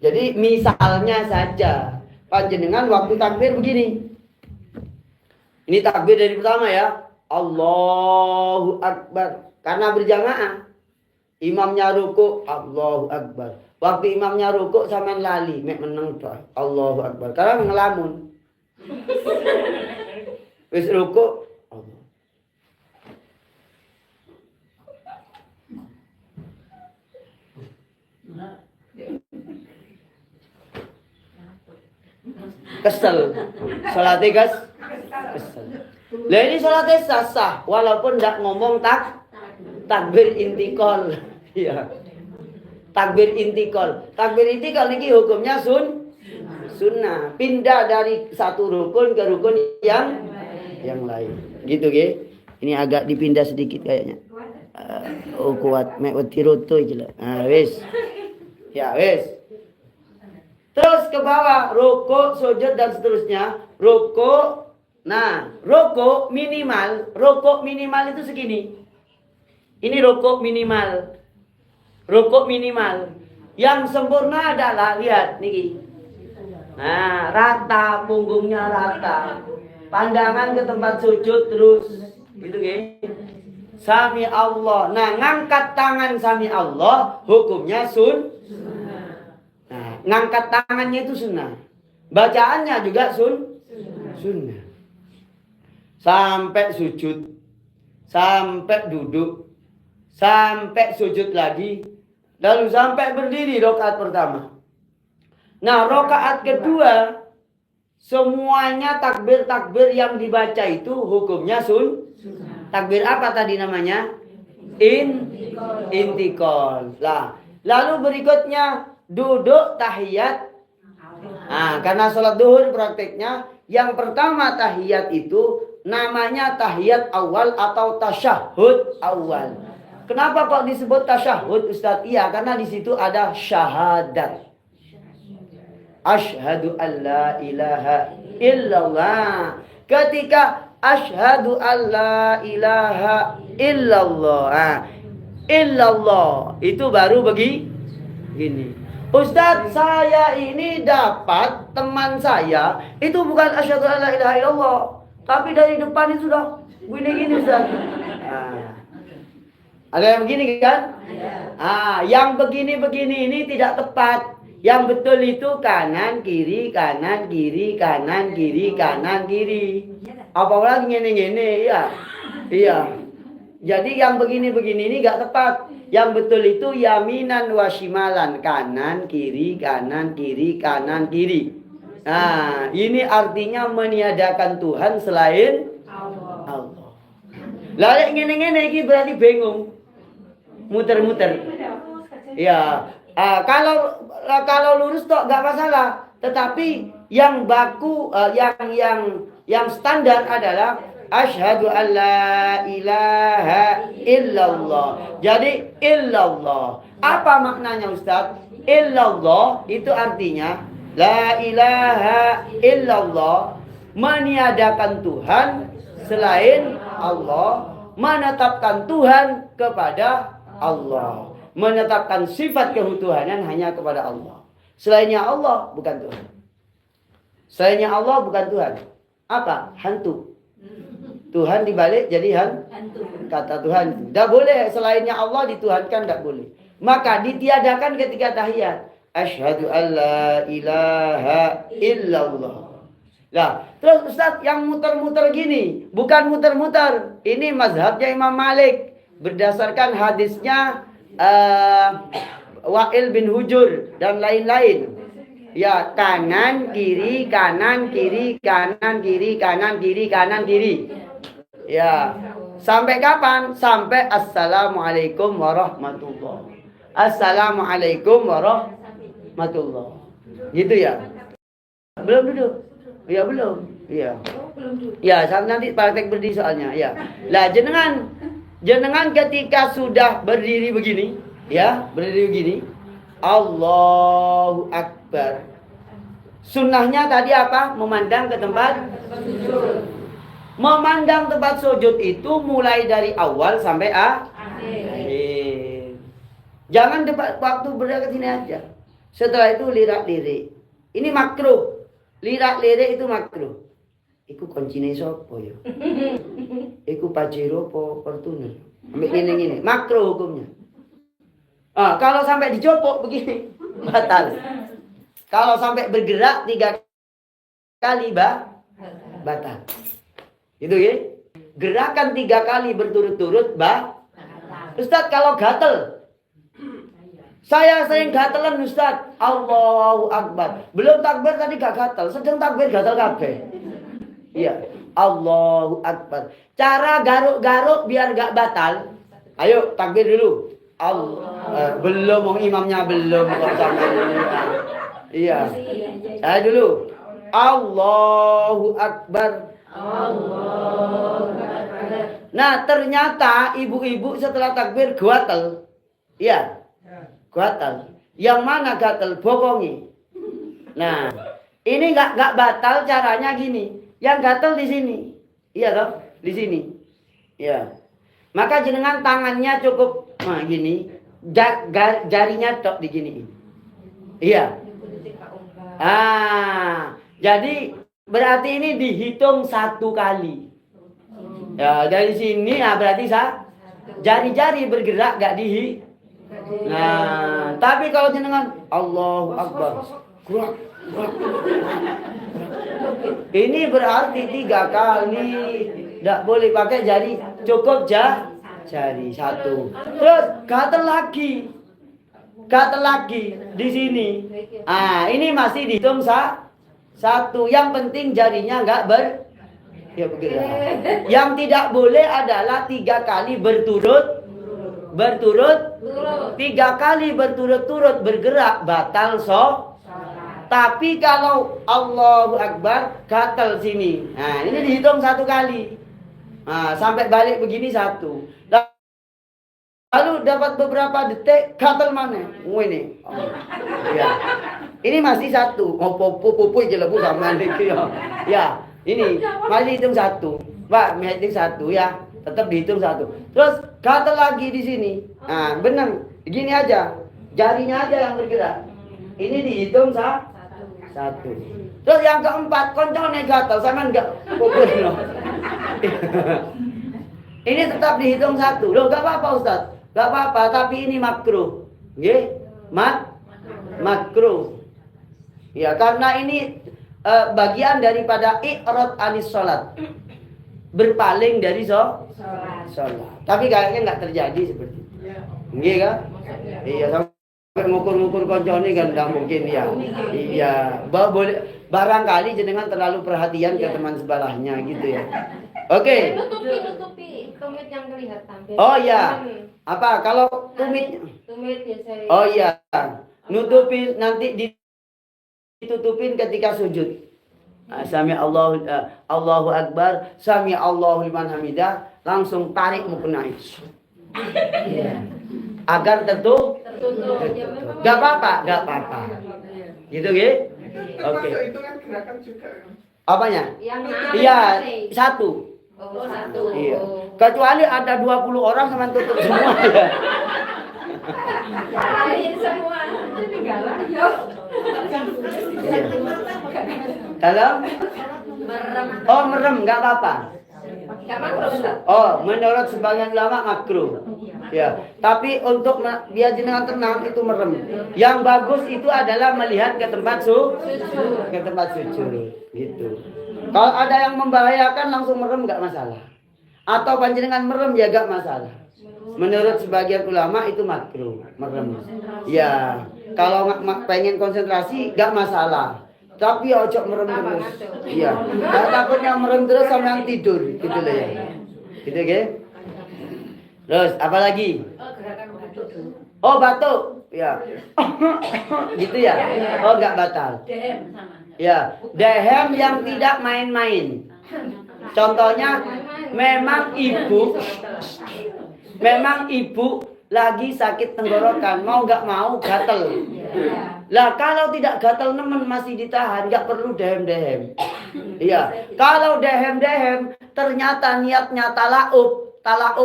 Jadi misalnya saja, panjenengan waktu takbir begini. Ini takbir dari pertama ya. Allahu Akbar. Karena berjamaah. Imamnya ruku, Allahu Akbar. Waktu imamnya ruku sampean lali, mek meneng toh. Allahu Akbar. Karena ngelamun. Wis ruku, Allah. Kesel. Salatnya guys. Kesel. Lah ini salatnya sah walaupun ndak ngomong takbir intikal. Iya. Takbir intikal. Takbir intikal ini hukumnya sunnah. Pindah dari satu rukun ke rukun yang lain. Gitu ge. Ini agak dipindah sedikit kayaknya. Kuat mek tiroto aja lah. Wis. Ya, wis. Terus ke bawah, ruku, sujud dan seterusnya. Ruku. Nah, ruku minimal itu segini. Ini ruku minimal. Rukuk minimal. Yang sempurna adalah lihat niki. Nah, rata, punggungnya rata. Pandangan ke tempat sujud terus. Gitu nggih. Sami Allah. Nah, ngangkat tangan sami Allah hukumnya Nah, ngangkat tangannya itu sunnah. Bacaannya juga sunnah. Sampai sujud. Sampai duduk. Sampai sujud lagi. Lalu sampai berdiri rakaat pertama. Nah, rakaat kedua semuanya takbir-takbir yang dibaca itu hukumnya takbir apa tadi namanya? Intikal. Lah, lalu berikutnya duduk tahiyat. Nah, karena sholat duhur prakteknya yang pertama tahiyat itu namanya tahiyat awal atau tasyahud awal. Kenapa kok disebut tasyahud, Ustaz? Iya, karena di situ ada syahadat. Asyhadu an la ilaha illallah. Ketika asyhadu an la ilaha illallah. Illallah itu baru begini. Ustaz, saya ini dapat teman saya itu bukan asyhadu an la ilaha illallah, tapi dari depan itu sudah gini Ustaz. Ada yang begini kan? Yang begini ini tidak tepat. Yang betul itu kanan kiri kanan kiri kanan kiri kanan kiri. Apalagi ngene-ngene ya. Iya. Jadi yang begini ini enggak tepat. Yang betul itu yaminan wa shimalan, kanan kiri kanan kiri kanan kiri. Nah, ini artinya meniadakan Tuhan selain Allah. Lalu ngene-ngene iki berarti bingung. Muter-muter. Ya, kalau lurus toh nggak masalah. Tetapi yang baku, yang standar adalah Asyhadu an la ilaha illallah. Jadi illallah. Apa maknanya Ustaz? Illallah itu artinya la ilaha illallah, meniadakan Tuhan selain Allah, menetapkan Tuhan kepada Allah, menetapkan sifat ketuhanan hanya kepada Allah. Selainnya Allah bukan Tuhan. Selainnya Allah bukan Tuhan. Apa? Hantu. Tuhan dibalik jadi hantu. Kata Tuhan. Tidak boleh selainnya Allah dituhankan, tidak boleh. Maka ditiadakan ketika tahiyat. Asyhadu an la ilaha illallah. Nah, terus Ustaz yang muter-muter gini, bukan muter-muter. Ini mazhabnya Imam Malik berdasarkan hadisnya Wa'il bin Hujur dan lain-lain. Ya, kanan kiri kanan kiri kanan kiri kanan kiri kanan kiri. Ya, sampai kapan? Sampai assalamualaikum warahmatullah. Assalamualaikum warahmatullah. Gitu ya? Belum duduk? Ya belum. Iya. Ya, nanti praktek berdiri soalnya. Ya. Lah jenengan ketika sudah berdiri begini, ya, berdiri begini, Allahu Akbar. Sunnahnya tadi apa? Memandang ke tempat sujud. Memandang tempat sujud itu mulai dari awal sampai akhir. Jangan waktu berada sini aja. Setelah itu lirak-lirik. Ini makruh. Lirak-lirik itu makruh. Iku kuncine sapa ya? Iku Pajero apa Fortuner? Ambek ngene-ngene. Makruh hukumnya. Kalau sampai dicopok begini, batal. Kalau sampai bergerak 3 kali, batal. Itu ya. Gerakan 3 kali berturut-turut, Ustaz kalau gatel. Saya sering gatelan Ustaz. Allahu Akbar. Belum takbir tadi gak gatel. Sedang takbir gatel kabeh. Iya. Allahu Akbar. Cara garuk-garuk biar gak batal. Ayo takbir dulu. Belum, imamnya belum. Iya. Saya dulu. Allahu Akbar. Allahu Akbar. Nah, ternyata ibu-ibu setelah takbir gatel. Iya. Gatel. Yang mana gatel? Bokongi. Nah, ini nggak batal, caranya gini. Yang gatel di sini. Iya toh? Di sini. Iya. Maka jenengan tangannya cukup gini. Jarinya tok di gini. Iya. Jadi berarti ini dihitung 1 kali. Ya, dari sini berarti jari-jari bergerak gak dihitung. Nah, tapi kalau jenengan Allahu Akbar. Ini berarti 3 kali. Tidak boleh pakai jari, cukup jari 1. Terus gatel lagi. Gatel lagi di sini. Ini masih dihitung 1. Yang penting jarinya enggak bergerak. Yang tidak boleh adalah 3 kali berturut 3 kali berturut-turut bergerak batal Tapi kalau Allahu Akbar gatel sini. Nah, ini dihitung 1 kali. Sampai balik begini 1. Lalu dapat beberapa detik gatel mana? Ini. Ya. Ini masih 1. Popo jelebu sama iki ya. Ya, ini masih hitung 1. Pak, hitung 1 ya. Tetap dihitung 1. Terus gatel lagi di sini. Nah, benar. Gini aja. Jarinya aja yang bergerak. Ini dihitung 1. Terus yang keempat, koncone gatel sama enggak pukul loh. Ini tetap dihitung 1. Loh, enggak apa-apa Ustaz. Enggak apa-apa, tapi ini makruh. Nggih? Makruh. Ya, karena ini bagian daripada i'rad anis salat. Berpaling dari sholat. Tapi kayaknya nggak terjadi seperti itu. Iya kan? Iya, sampai ngukur-ngukur koncone kan nggak mungkin ya. Iya, boleh barangkali jenengan terlalu perhatian ke teman sebelahnya gitu ya. Oke. Nutupi tumit yang kelihatan. Oh iya. Apa kalau tumit biasanya. Oh iya. Nutupi nanti ditutupin ketika sujud. Allahu Akbar, sami Allahu liman hamidah, langsung tarik mukena itu. Agar tertutup. Gak apa-apa. Gitu gitu. Oke. Itu kan gerakan juga. Apanya? Yang Iya, satu. Oh, satu. Iya. Kecuali ada 20 orang sama tutup semua ya. Lain semua. Jadi galak ya. Iya. Kalau merem nggak apa-apa. Enggak makruh, Ustaz. Menurut sebagian ulama makruh. Ya, tapi untuk biar jenengan tenang itu merem. Yang bagus itu adalah melihat ke tempat sujud, gitu. Kalau ada yang membahayakan langsung merem nggak masalah. Atau panjenengan merem ya nggak masalah. Menurut sebagian ulama itu makruh, merem. Ya, kalau pengen konsentrasi nggak masalah. Tapi ojo merem terus. Iya. Kalau takutnya merem terus sama yang tidur, gitu loh ya. Gitu ya. Terus apa lagi? Batuk. Ya. Gitu ya. Enggak batal. Ya, dehem yang tidak main-main. Contohnya memang ibu lagi sakit tenggorokan, mau nggak mau gatel. Lah kalau tidak gatel nemen masih ditahan, nggak perlu dehem-dehem. Iya, kalau dehem-dehem ternyata niatnya talaub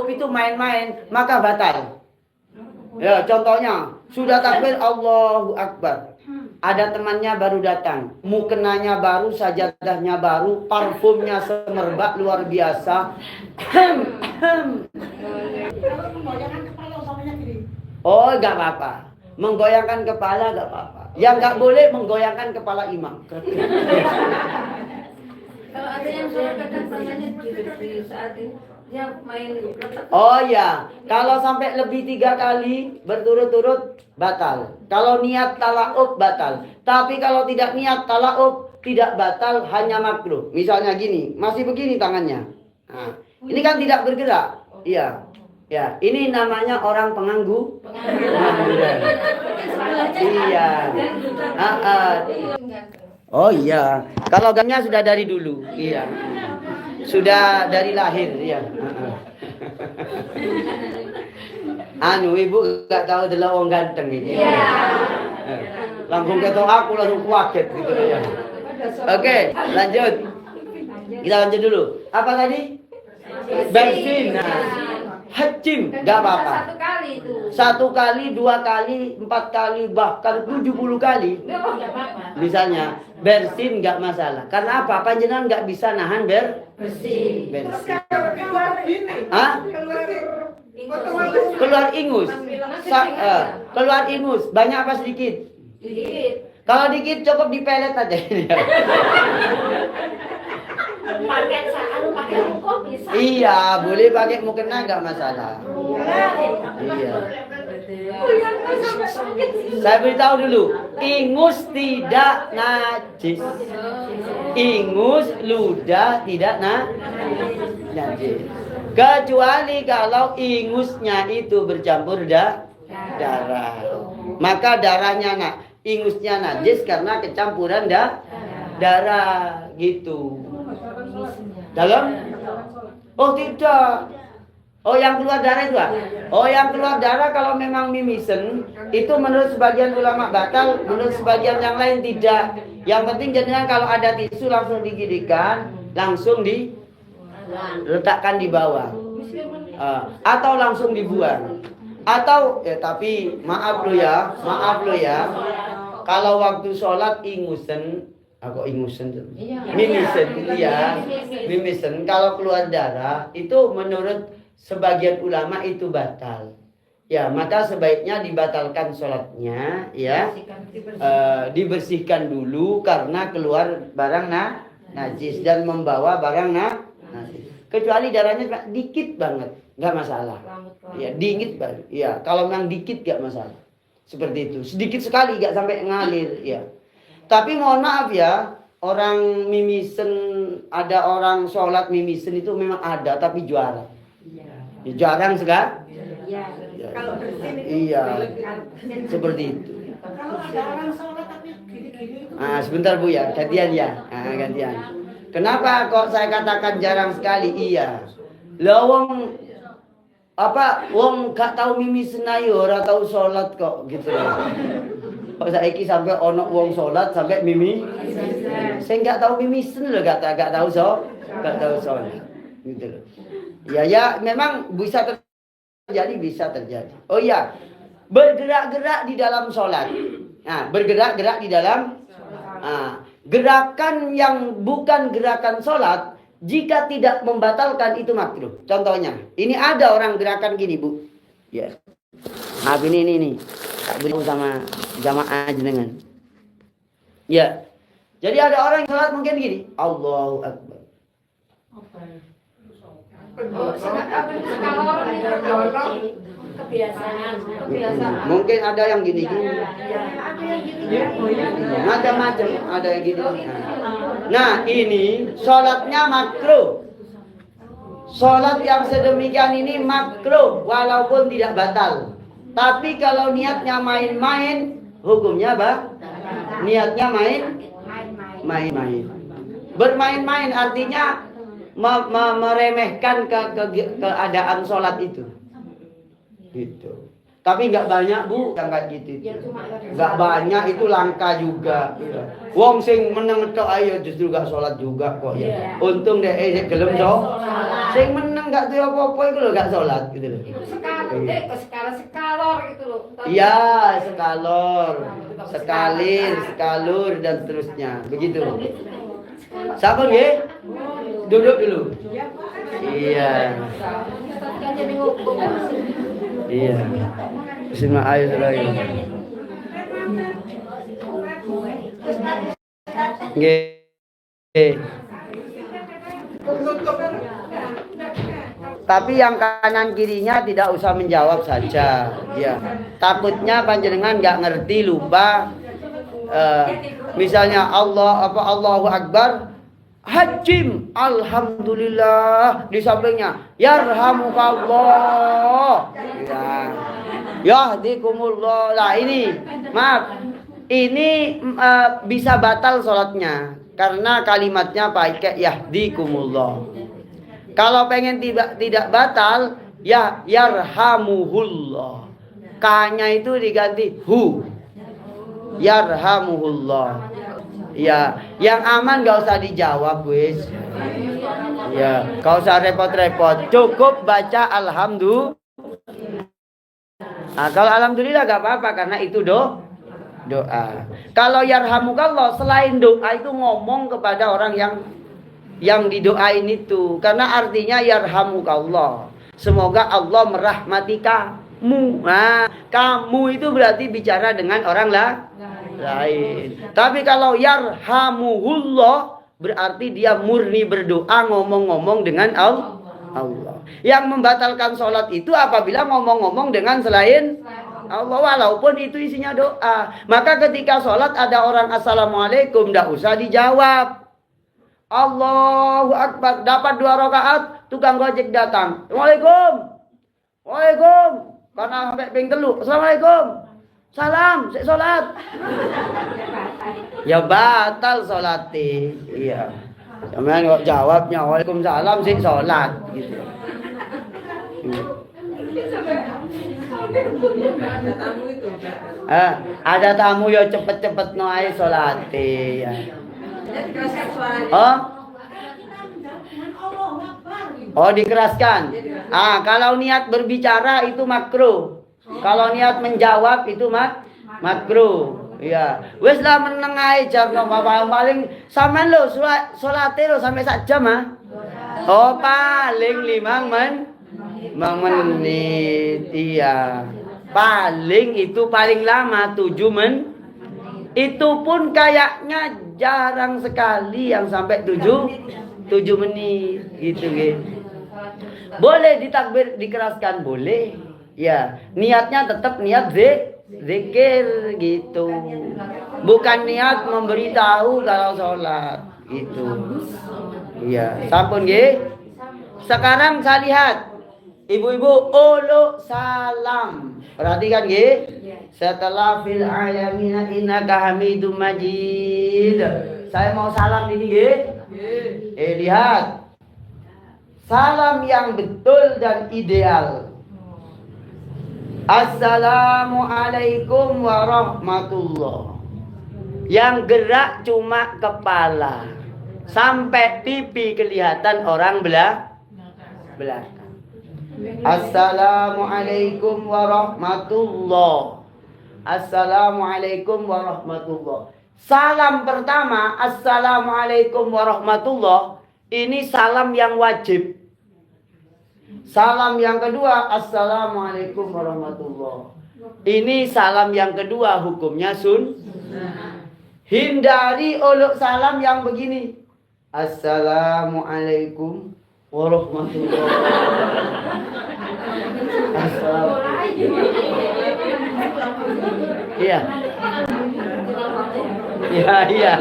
itu main-main, maka batal. Ya, contohnya sudah takbir Allahu Akbar. Ada temannya baru datang, mukenanya baru, sajadahnya baru, parfumnya semerbak luar biasa. Enggak apa-apa. Menggoyangkan kepala enggak apa-apa. Yang enggak boleh menggoyangkan kepala imam. Kalau ada yang sholat kadang tangannya di saat ini dia main Ya, kalau sampai lebih 3 kali berturut-turut batal. Kalau niat talaub batal. Tapi kalau tidak niat talaub tidak batal, hanya makruh. Misalnya gini, masih begini tangannya. Nah, ini kan tidak bergerak. Iya. Ya, ini namanya orang pengangguran. Iya. Iya. Kalau gamnya sudah dari dulu. Iya. Sudah dari lahir, iya. Ibu gak tahu adalah orang ganteng ini. Langsung ketemu aku langsung kaget gitu ya. Oke, lanjut. Kita lanjut dulu. Apa tadi? Bensin. Hajim, gak apa-apa. 1 kali itu. 1 kali, 2 kali, 4 kali, bahkan 70 kali. Enggak apa-apa. Misalnya, bersin nggak masalah. Karena apa? Panjenengan nggak bisa nahan bersin. Keluar ingus. Keluar ingus. Banyak apa sedikit? Dikit. Kalau dikit cukup dipelet aja. Pakai rokok bisa. Iya, boleh pakai mukena nggak masalah. Iya. Saya beritahu dulu, ingus tidak najis. Ingus ludah tidak najis. Kecuali kalau ingusnya itu bercampur darah. Maka darahnya ingusnya najis karena kecampuran darah gitu. Dalam? Tidak. Yang keluar darah itu yang keluar darah kalau memang mimisen itu menurut sebagian ulama batal, menurut sebagian yang lain tidak. Yang penting jadinya kalau ada tisu langsung digigikan, langsung diletakkan di bawah. Atau langsung dibuang. Atau tapi maaf lo ya. Kalau waktu sholat ingusen, mimisen. Kalau keluar darah itu menurut sebagian ulama itu batal. Ya, maka sebaiknya dibatalkan sholatnya, ya. Dibersihkan dulu karena keluar barang najis dan membawa barang najis. Kecuali darahnya dikit banget, nggak masalah. Ya, dingin banget. Ya, kalau memang dikit nggak masalah. Seperti itu. Sedikit sekali nggak sampai ngalir, ya. Tapi mohon maaf ya, orang mimisen, ada orang sholat mimisen itu memang ada, tapi jarang. Ya, jarang sekali. Iya. Kalau bersin itu Iya. Seperti itu. Kalau ada orang sholat tapi Sebentar Bu ya, gantian ya. Gantian. Kenapa kok saya katakan jarang sekali? Iya. Lah wong gak tahu mimi senayo, ora tahu sholat kok gitu loh. Kok saiki sampai ono wong sholat sampai mimi. Saya gak tahu mimi sen loh, gak tahu sholat gitu loh. Ya memang bisa terjadi. Oh iya, bergerak-gerak di dalam sholat. Bergerak-gerak di dalam gerakan yang bukan gerakan sholat, jika tidak membatalkan itu makruh. Contohnya, ini ada orang gerakan gini Bu. Ya. Ini. Tak beri sama jamaah jenengan. Ya. Jadi ada orang yang sholat mungkin gini. Allahu Akbar. Kebiasaan. Mungkin ada yang gini. Macam-macam ada yang gini. Nah ini sholatnya makruh. Sholat yang sedemikian ini makruh walaupun tidak batal. Tapi kalau niatnya main-main, hukumnya niatnya main-main. Bermain-main artinya meremehkan keadaan sholat itu. Gitu. Tapi nggak banyak Bu, nggak gitu. Nggak banyak itu langka juga. Wong sing meneng tok ayo justru gak sholat juga kok ya. Untung deh gelem dong. Sing meneng gak tuh apa-apa itu loh gak sholat gitu loh. Itu skalor gitu loh. Iya, skalur dan seterusnya. Begitu. Sabar ya. Duduk dulu. Iya. Iya. Bismillahirrahmanirrahim. Tapi yang kanan kirinya tidak usah menjawab saja. Ya. Takutnya panjenengan nggak ngerti, lupa. Misalnya Allahu Akbar. Hajim, alhamdulillah, di sampingnya yarhamukallah. Ya. Yahdikumullah. Lah ini, maaf. Ini bisa batal sholatnya karena kalimatnya pakai yahdikumullah. Kalau pengen tidak batal, ya yarhamuhullah. K-nya itu diganti hu. Yarhamuhullah. Ya, yang aman gak usah dijawab, wis. Ya, gak usah repot-repot. Cukup baca alhamdulillah. Kalau alhamdulillah gak apa-apa karena itu doa. Kalau yarhamukallah selain doa itu ngomong kepada orang yang didoain itu, karena artinya yarhamukallah. Semoga Allah merahmati kamu. Kamu itu berarti bicara dengan orang lain. Tapi kalau yarhamuhullah berarti dia murni berdoa ngomong-ngomong dengan Allah. Yang membatalkan sholat itu apabila ngomong-ngomong dengan selain Allah walaupun itu isinya doa. Maka ketika sholat ada orang assalamualaikum, tidak usah dijawab. Allahu Akbar, dapat 2 rakaat, tukang gojek datang. Waalaikum. Karena sampai ping 3. Assalamualaikum. Salam, sik sholat. Ya batal sholatnya. Iya. Sampeyan kok jawabnya waalaikumsalam sik sholat gitu. Ada tamu ya cepet-cepet no ae sholate ya. Oh dikeraskan. Kalau niat berbicara itu makruh. Kalau niat menjawab itu makruh. Iya. Wis lah meneng ae jarno paling sampean lho salate lho sampai sak jam Oh paling 5 menit. Iya. Paling itu paling lama 7 menit. Itu pun kayaknya jarang sekali yang sampai 7 menit gitu. Boleh ditakbir dikeraskan boleh. Ya, niatnya tetap niat zikir gitu. Bukan niat memberitahu kalau sholat gitu. Iya, sampun nggih. Sekarang saya lihat Ibu-ibu uluk salam. Perhatikan nggih. Iya. Setelah fil alamina innaka Hamidum Majid. Saya mau salam ini nggih. Lihat. Salam yang betul dan ideal. Assalamualaikum warahmatullah. Yang gerak cuma kepala. Sampai pipi kelihatan orang belakang. Assalamualaikum warahmatullah. Assalamualaikum warahmatullah. Salam pertama, assalamualaikum warahmatullah. Ini salam yang wajib. Salam yang kedua, assalamualaikum warahmatullah. Ini salam yang kedua, hukumnya hindari uluk salam yang begini. Assalamualaikum warahmatullah. Iya. Iya.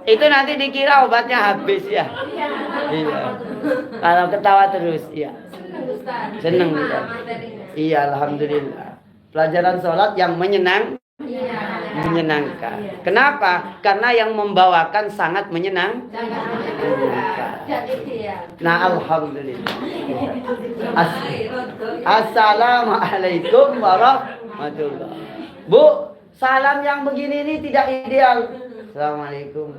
Itu nanti dikira obatnya habis ya. Iya. Kalau ketawa terus, iya. Seneng kita. Iya, alhamdulillah. Pelajaran sholat yang menyenangkan. Kenapa? Karena yang membawakan sangat menyenangkan. Nah, alhamdulillah. Assalamualaikum warahmatullah. Bu, salam yang begini ini tidak ideal. Assalamualaikum.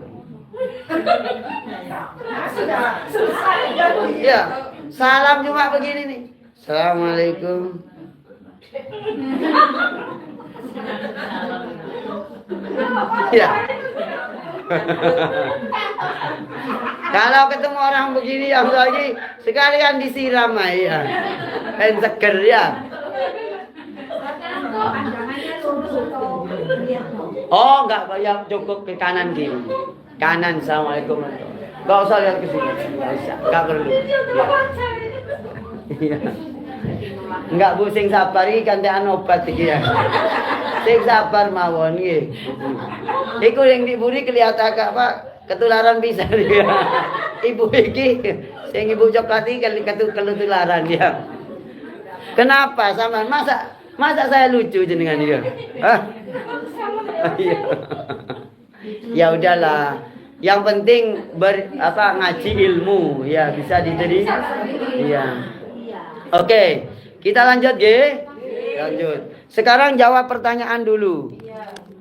Ya, salam cuma begini nih. Assalamualaikum. Ya. Kalau ketemu orang begini yang lagi sekalian disiram ya. Dan seger ya. Oh, enggak banyak, cukup ke kanan gini. Kanan, assalamualaikum. Enggak usah lihat ke sini. Enggak perlu. Iya. Enggak bu sing sabar iki kanthean obat iki ya. Sing sabar mawon nggih. Iku yang diburi kelihatan agak Pak ketularan bisa dia. Ibu iki sing ibu coklat iki ketularan dia. Kenapa sama masa saya lucu jenengan dia? Hah? Ya udahlah. Yang penting ngaji ilmu ya bisa diterima. Iya. Oke, kita lanjut G. Lanjut. Sekarang jawab pertanyaan dulu.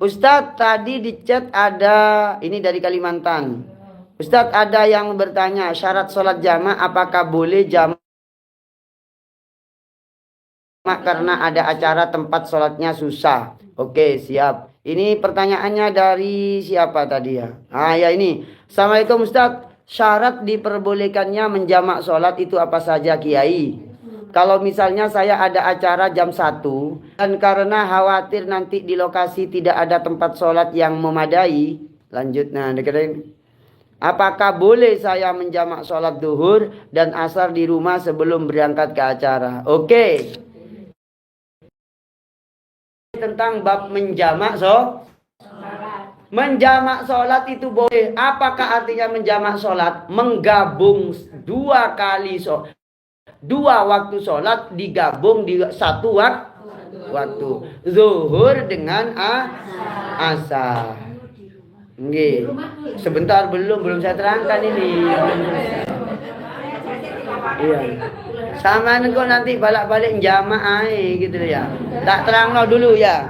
Ustadz tadi di chat ada ini dari Kalimantan. Ustadz ada yang bertanya syarat sholat jamaah apakah boleh jamaah karena ada acara tempat sholatnya susah. Oke siap. Ini pertanyaannya dari siapa tadi ya? Ya ini. Assalamualaikum Ustadz. Syarat diperbolehkannya menjamak sholat itu apa saja Kiai? Kalau misalnya saya ada acara jam 1 dan karena khawatir nanti di lokasi tidak ada tempat sholat yang memadai. Lanjut nah dengerin. Apakah boleh saya menjamak sholat duhur dan asar di rumah sebelum berangkat ke acara? Oke. Tentang bab menjamak menjamak sholat itu boleh. Apakah artinya menjamak sholat? Menggabung dua waktu sholat digabung di satu waktu. Zuhur dengan asar. Nggih. Sebentar belum saya terangkan ini. Iya. Sama engko nanti balik-balik jamaah gitu ya. Tak terangno dulu ya.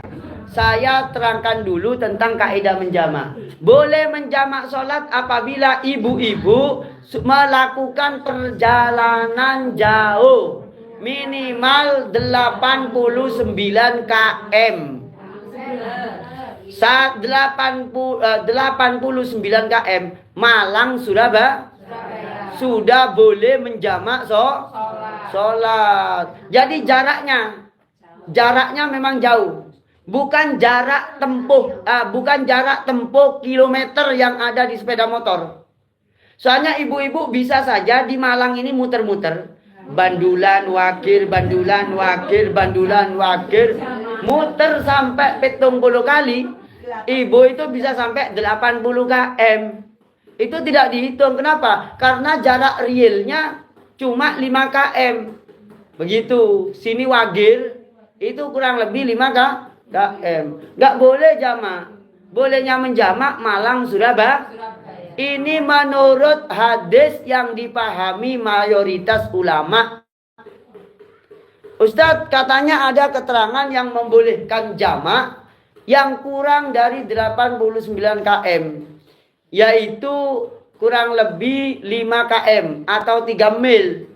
Saya terangkan dulu tentang kaidah menjamak. Boleh menjamak sholat apabila ibu-ibu melakukan perjalanan jauh. Minimal 89 km. Saat 89 km Malang Surabaya sudah boleh menjamak sholat. Jadi jaraknya memang jauh. Bukan jarak tempuh kilometer yang ada di sepeda motor. Soalnya ibu-ibu bisa saja di Malang ini muter-muter. Bandulan wakir, muter sampai 70 kali. Ibu itu bisa sampai 80 km. Itu tidak dihitung. Kenapa? Karena jarak realnya cuma 5 km. Begitu. Sini Wagir itu kurang lebih 5 km. Nggak boleh jamak. Bolehnya menjamak Malang Surabaya. Ini menurut hadis yang dipahami mayoritas ulama. Ustadz, katanya ada keterangan yang membolehkan jamak yang kurang dari 89 km. Yaitu kurang lebih 5 km atau 3 mil.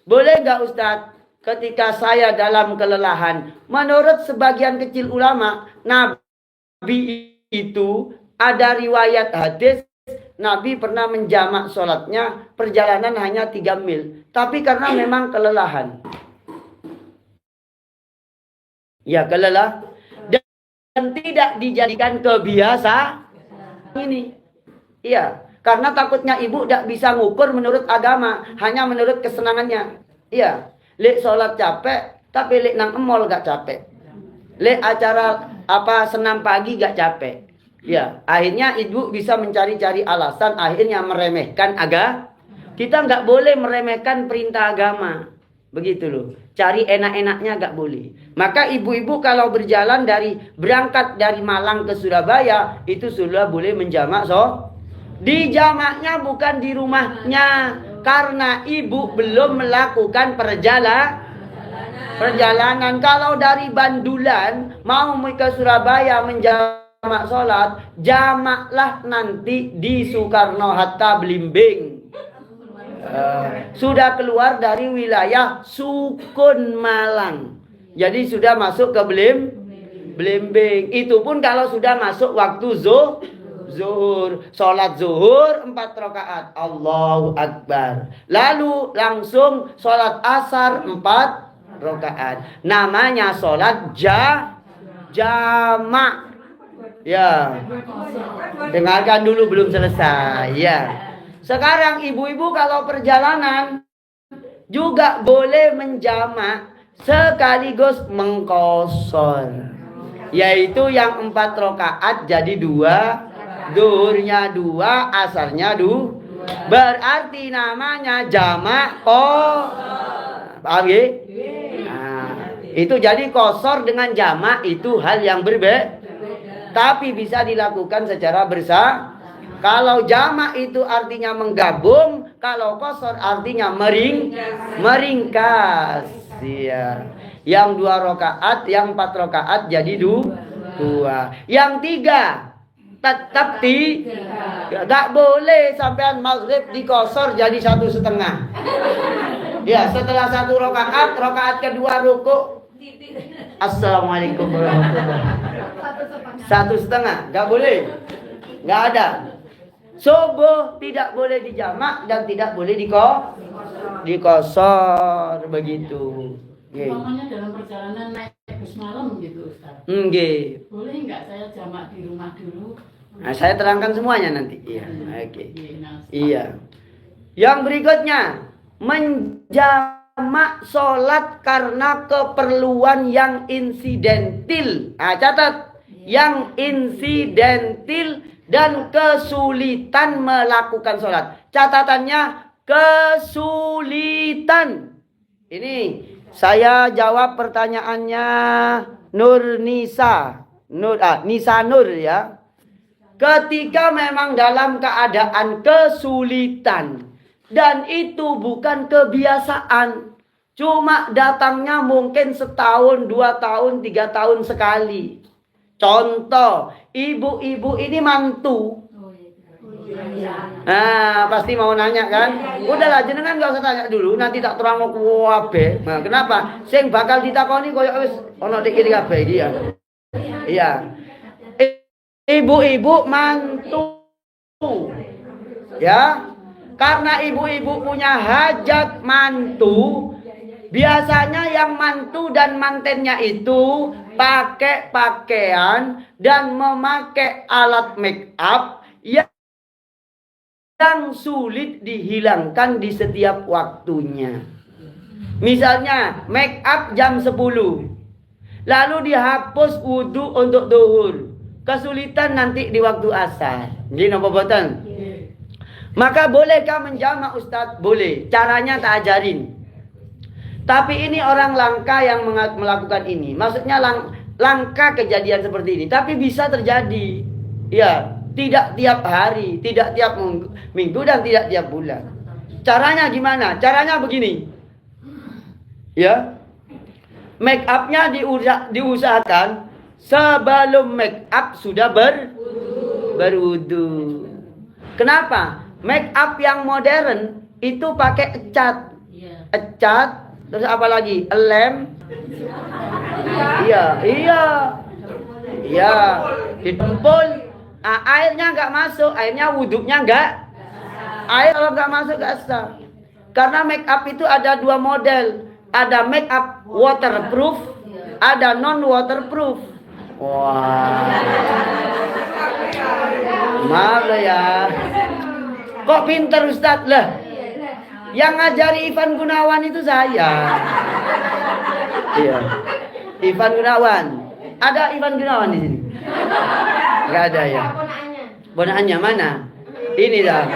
Boleh nggak Ustadz? Ketika saya dalam kelelahan, menurut sebagian kecil ulama, Nabi itu ada riwayat hadis, Nabi pernah menjamak sholatnya, perjalanan hanya 3 mil. Tapi karena memang kelelahan. Ya kelelahan. Dan tidak dijadikan kebiasaan ini. Iya. Karena takutnya ibu tidak bisa ngukur menurut agama. Hanya menurut kesenangannya. Iya. Lek sholat capek, tapi lek nang mall gak capek. Lek acara senam pagi gak capek. Ya, akhirnya ibu bisa mencari-cari alasan, akhirnya meremehkan agama. Kita nggak boleh meremehkan perintah agama. Begitu loh. Cari enak-enaknya gak boleh. Maka ibu-ibu kalau berangkat dari Malang ke Surabaya, itu sudah boleh menjamak di jamaknya bukan di rumahnya. Karena ibu belum melakukan perjalanan. Kalau dari Bandulan mau ke Surabaya menjamak sholat, jamaklah nanti di Soekarno-Hatta Blimbing. Sudah keluar dari wilayah Sukun Malang. Jadi sudah masuk ke Blimbing. Itu pun kalau sudah masuk waktu zuhur, sholat zuhur 4 rakaat, Allahu Akbar. Lalu langsung sholat asar 4 rakaat. Namanya sholat jamak. Ya, dengarkan dulu belum selesai. Ya, sekarang ibu-ibu kalau perjalanan juga boleh menjamak sekaligus mengqashar. Yaitu yang 4 rakaat jadi 2. Duhurnya 2, asarnya 2. Berarti namanya jamak paham ya? Nah, itu jadi qashar dengan jamak itu hal yang berbeda. Tapi bisa dilakukan secara bersama. Kalau jamak itu artinya menggabung, kalau qashar artinya meringkas. Iya. Yang 2 rakaat, yang 4 rakaat jadi 2. Yang 3 tetap gak boleh sampean maghrib dikosor jadi 1,5. Ya, setelah 1 rakaat kedua ruku, assalamualaikum warahmatullahi wabarakatuh. 1,5 gak boleh, gak ada. Subuh tidak boleh dijamak dan tidak boleh dikosor begitu. Umpamanya dalam perjalanan naik bus malam gitu Ustaz. Boleh nggak saya jamak di rumah dulu? Nah, saya terangkan semuanya nanti. Iya. Oke. Iya. Yang berikutnya, menjamak sholat karena keperluan yang insidentil. Nah, catat. Yang insidentil dan kesulitan melakukan sholat. Catatannya kesulitan. Ini saya jawab pertanyaannya Nisa Nur ya. Ketika memang dalam keadaan kesulitan dan itu bukan kebiasaan, cuma datangnya mungkin setahun, 2 tahun, 3 tahun sekali. Contoh, ibu-ibu ini mantu. Nah, pasti mau nanya kan? Udahlah, jenengan gak usah tanya dulu, nanti tak terang kuwabe. Nah, kenapa? Sing bakal ditakoni koyo wis ana iki kabeh iki ya. Iya. Ibu-ibu mantu. Ya. Karena ibu-ibu punya hajat mantu, biasanya yang mantu dan mantennya itu pakai pakaian dan memakai alat make up yang sulit dihilangkan di setiap waktunya. Misalnya make up jam 10, lalu dihapus wudhu untuk duhur, kesulitan nanti di waktu asar. Gini apa boten? Maka bolehkah menjamak Ustadz? Boleh. Caranya tak ajarin. Tapi ini orang langka yang melakukan ini. Maksudnya langka kejadian seperti ini. Tapi bisa terjadi. Ya, tidak tiap hari, tidak tiap minggu dan tidak tiap bulan. Caranya gimana? Caranya begini. Ya. Make up-nya diusahakan sebelum make up sudah berwudu. Kenapa? Make up yang modern itu pakai cat. Cat, terus apa lagi? Lem. Iya. Iya, ditumpul. Airnya nggak masuk, airnya wuduknya nggak. Air kalau nggak masuk nggak sah. Karena make up itu ada dua model. Ada make up waterproof, ada non waterproof. Wah. Maaf lah ya. Kok pinter Ustadz lah? Yang ngajari Ivan Gunawan itu saya. Iya. Ivan Gunawan. Ada Ivan Gunawan di sini? Enggak ada ya. Ponakannya mana? Ini dah.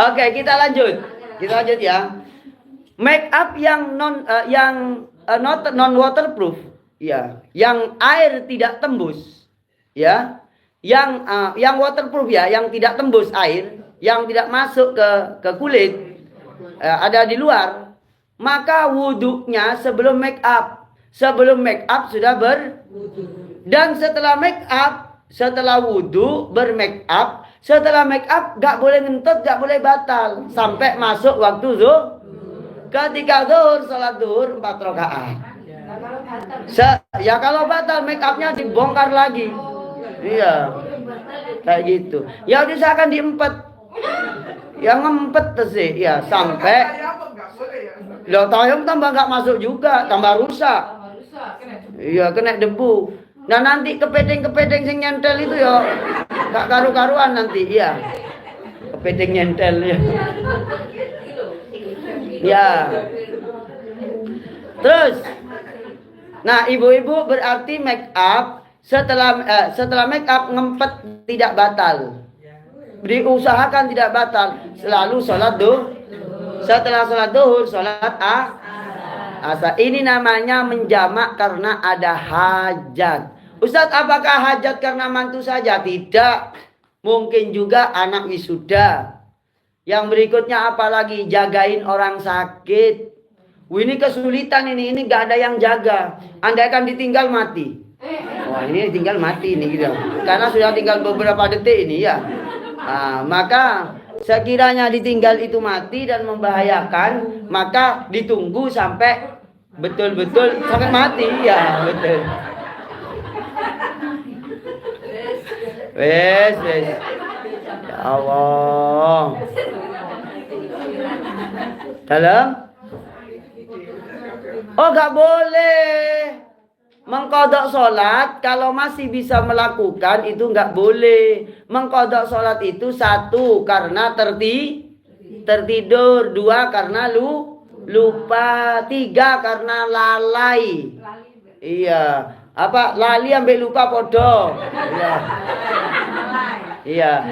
Oke, kita lanjut. Kita lanjut ya. Make up yang non waterproof, ya. Yang air tidak tembus, ya. Yang waterproof ya, yang tidak tembus air, yang tidak masuk ke kulit, ada di luar. Maka wuduknya sebelum make up. Sebelum make up sudah dan setelah make up, setelah wudu bermake up, setelah make up gak boleh ngentut, gak boleh batal sampai masuk waktu zuhur. Ketika zuhur, salat zuhur 4 rakaat. Ya kalau batal make upnya dibongkar lagi. Iya. Kayak gitu. Ya diusahakan diempet. Yang ngempet sih, ya sampai lo tayang tambah gak masuk juga, tambah rusak. Iya, kena debu. Nah nanti kepedeng sing nyentel itu ya gak karu-karuan nanti, iya. Kepedeng nyentel ya. Ya. Terus, nah ibu-ibu berarti make up setelah make up ngempet tidak batal. Diusahakan tidak batal. Selalu sholat setelah sholat duhur, sholat asar. Ini namanya menjamak karena ada hajat. Ustadz, apakah hajat karena mantu saja? Tidak. Mungkin juga anak wisuda. Yang berikutnya apalagi jagain orang sakit. Ini kesulitan ini gak ada yang jaga. Anda akan ditinggal mati. Wah, ini tinggal mati nih gitu. Karena sudah tinggal beberapa detik ini ya. Nah, maka sekiranya ditinggal itu mati dan membahayakan, maka ditunggu sampai betul-betul sampai mati ya, betul. Wes. Ya Allah. Dalam? Oh, gak boleh mengkodok sholat. Kalau masih bisa melakukan itu gak boleh. Mengkodok sholat itu 1 karena tertidur, 2 karena lupa, 3 karena lalai. Iya. Apa lali ambil lupa podo. Iya.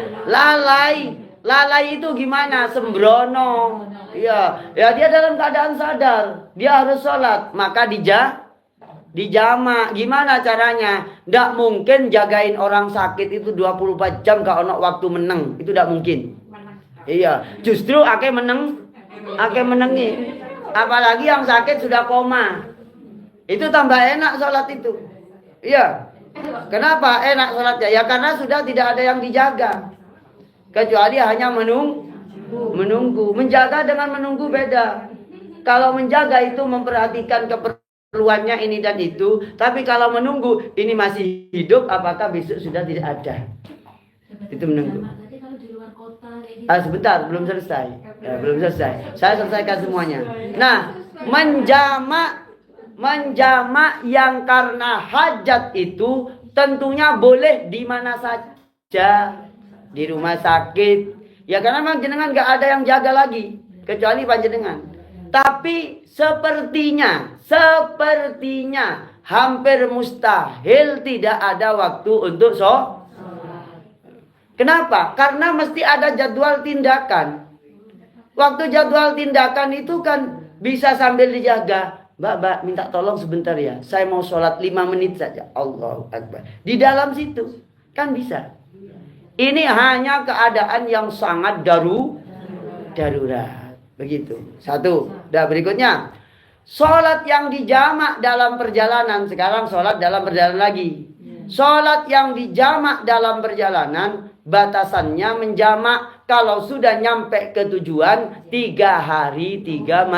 Lalai itu gimana? Sembrono. Iya. Ya dia dalam keadaan sadar, dia harus sholat, maka dijamak. Gimana caranya? Nggak mungkin jagain orang sakit itu 24 jam gak ono waktu meneng. Itu nggak mungkin. Iya. Justru ake menengi. Apalagi yang sakit sudah koma. Itu tambah enak sholat itu. Iya. Kenapa enak sholatnya? Ya karena sudah tidak ada yang dijaga. Kecuali hanya menunggu. Menjaga dengan menunggu beda. Kalau menjaga itu memperhatikan keperluannya ini dan itu. Tapi kalau menunggu, ini masih hidup, apakah besok sudah tidak ada. Itu menunggu. Sebentar, belum selesai. Ya, belum selesai. Saya selesaikan semuanya. Nah, menjamak yang karena hajat itu tentunya boleh di mana saja. Di rumah sakit. Ya karena memang jenengan gak ada yang jaga lagi. Kecuali panjenengan. Tapi sepertinya hampir mustahil tidak ada waktu untuk Kenapa? Karena mesti ada jadwal tindakan. Waktu jadwal tindakan itu kan bisa sambil dijaga. Mbak, minta tolong sebentar ya. Saya mau sholat 5 menit saja. Allahu Akbar. Di dalam situ. Kan bisa. Ini hanya keadaan yang sangat darurat. Begitu. Satu. Dah berikutnya. Sholat yang dijamak dalam perjalanan. Sekarang sholat dalam perjalanan lagi. Sholat yang dijamak dalam perjalanan. Batasannya menjamak kalau sudah nyampe ke tujuan 3 hari 3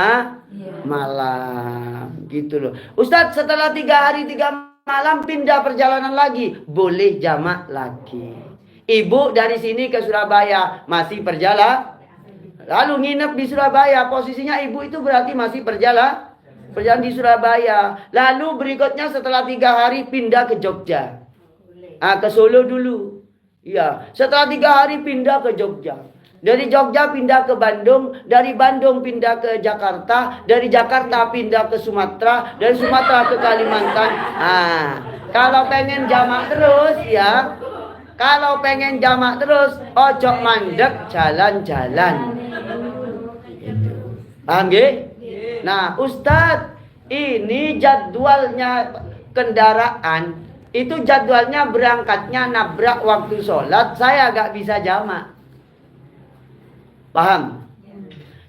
malam gitu loh. Ustadz, setelah 3 hari 3 malam pindah perjalanan lagi, boleh jamak lagi. Ibu dari sini ke Surabaya masih perjalanan, lalu nginep di Surabaya, posisinya ibu itu berarti masih perjalanan di Surabaya. Lalu berikutnya setelah 3 hari pindah ke Jogja, ke Solo dulu. Ya, setelah 3 hari pindah ke Jogja. Dari Jogja pindah ke Bandung, dari Bandung pindah ke Jakarta, dari Jakarta pindah ke Sumatera, dari Sumatera ke Kalimantan. Kalau pengen jamak terus ya, kalau pengen jamak terus, ojo mandek jalan-jalan. Paham nggih? Nah, Ustadz, ini jadwalnya kendaraan. Itu jadwalnya berangkatnya nabrak waktu sholat, saya gak bisa jamak. Paham?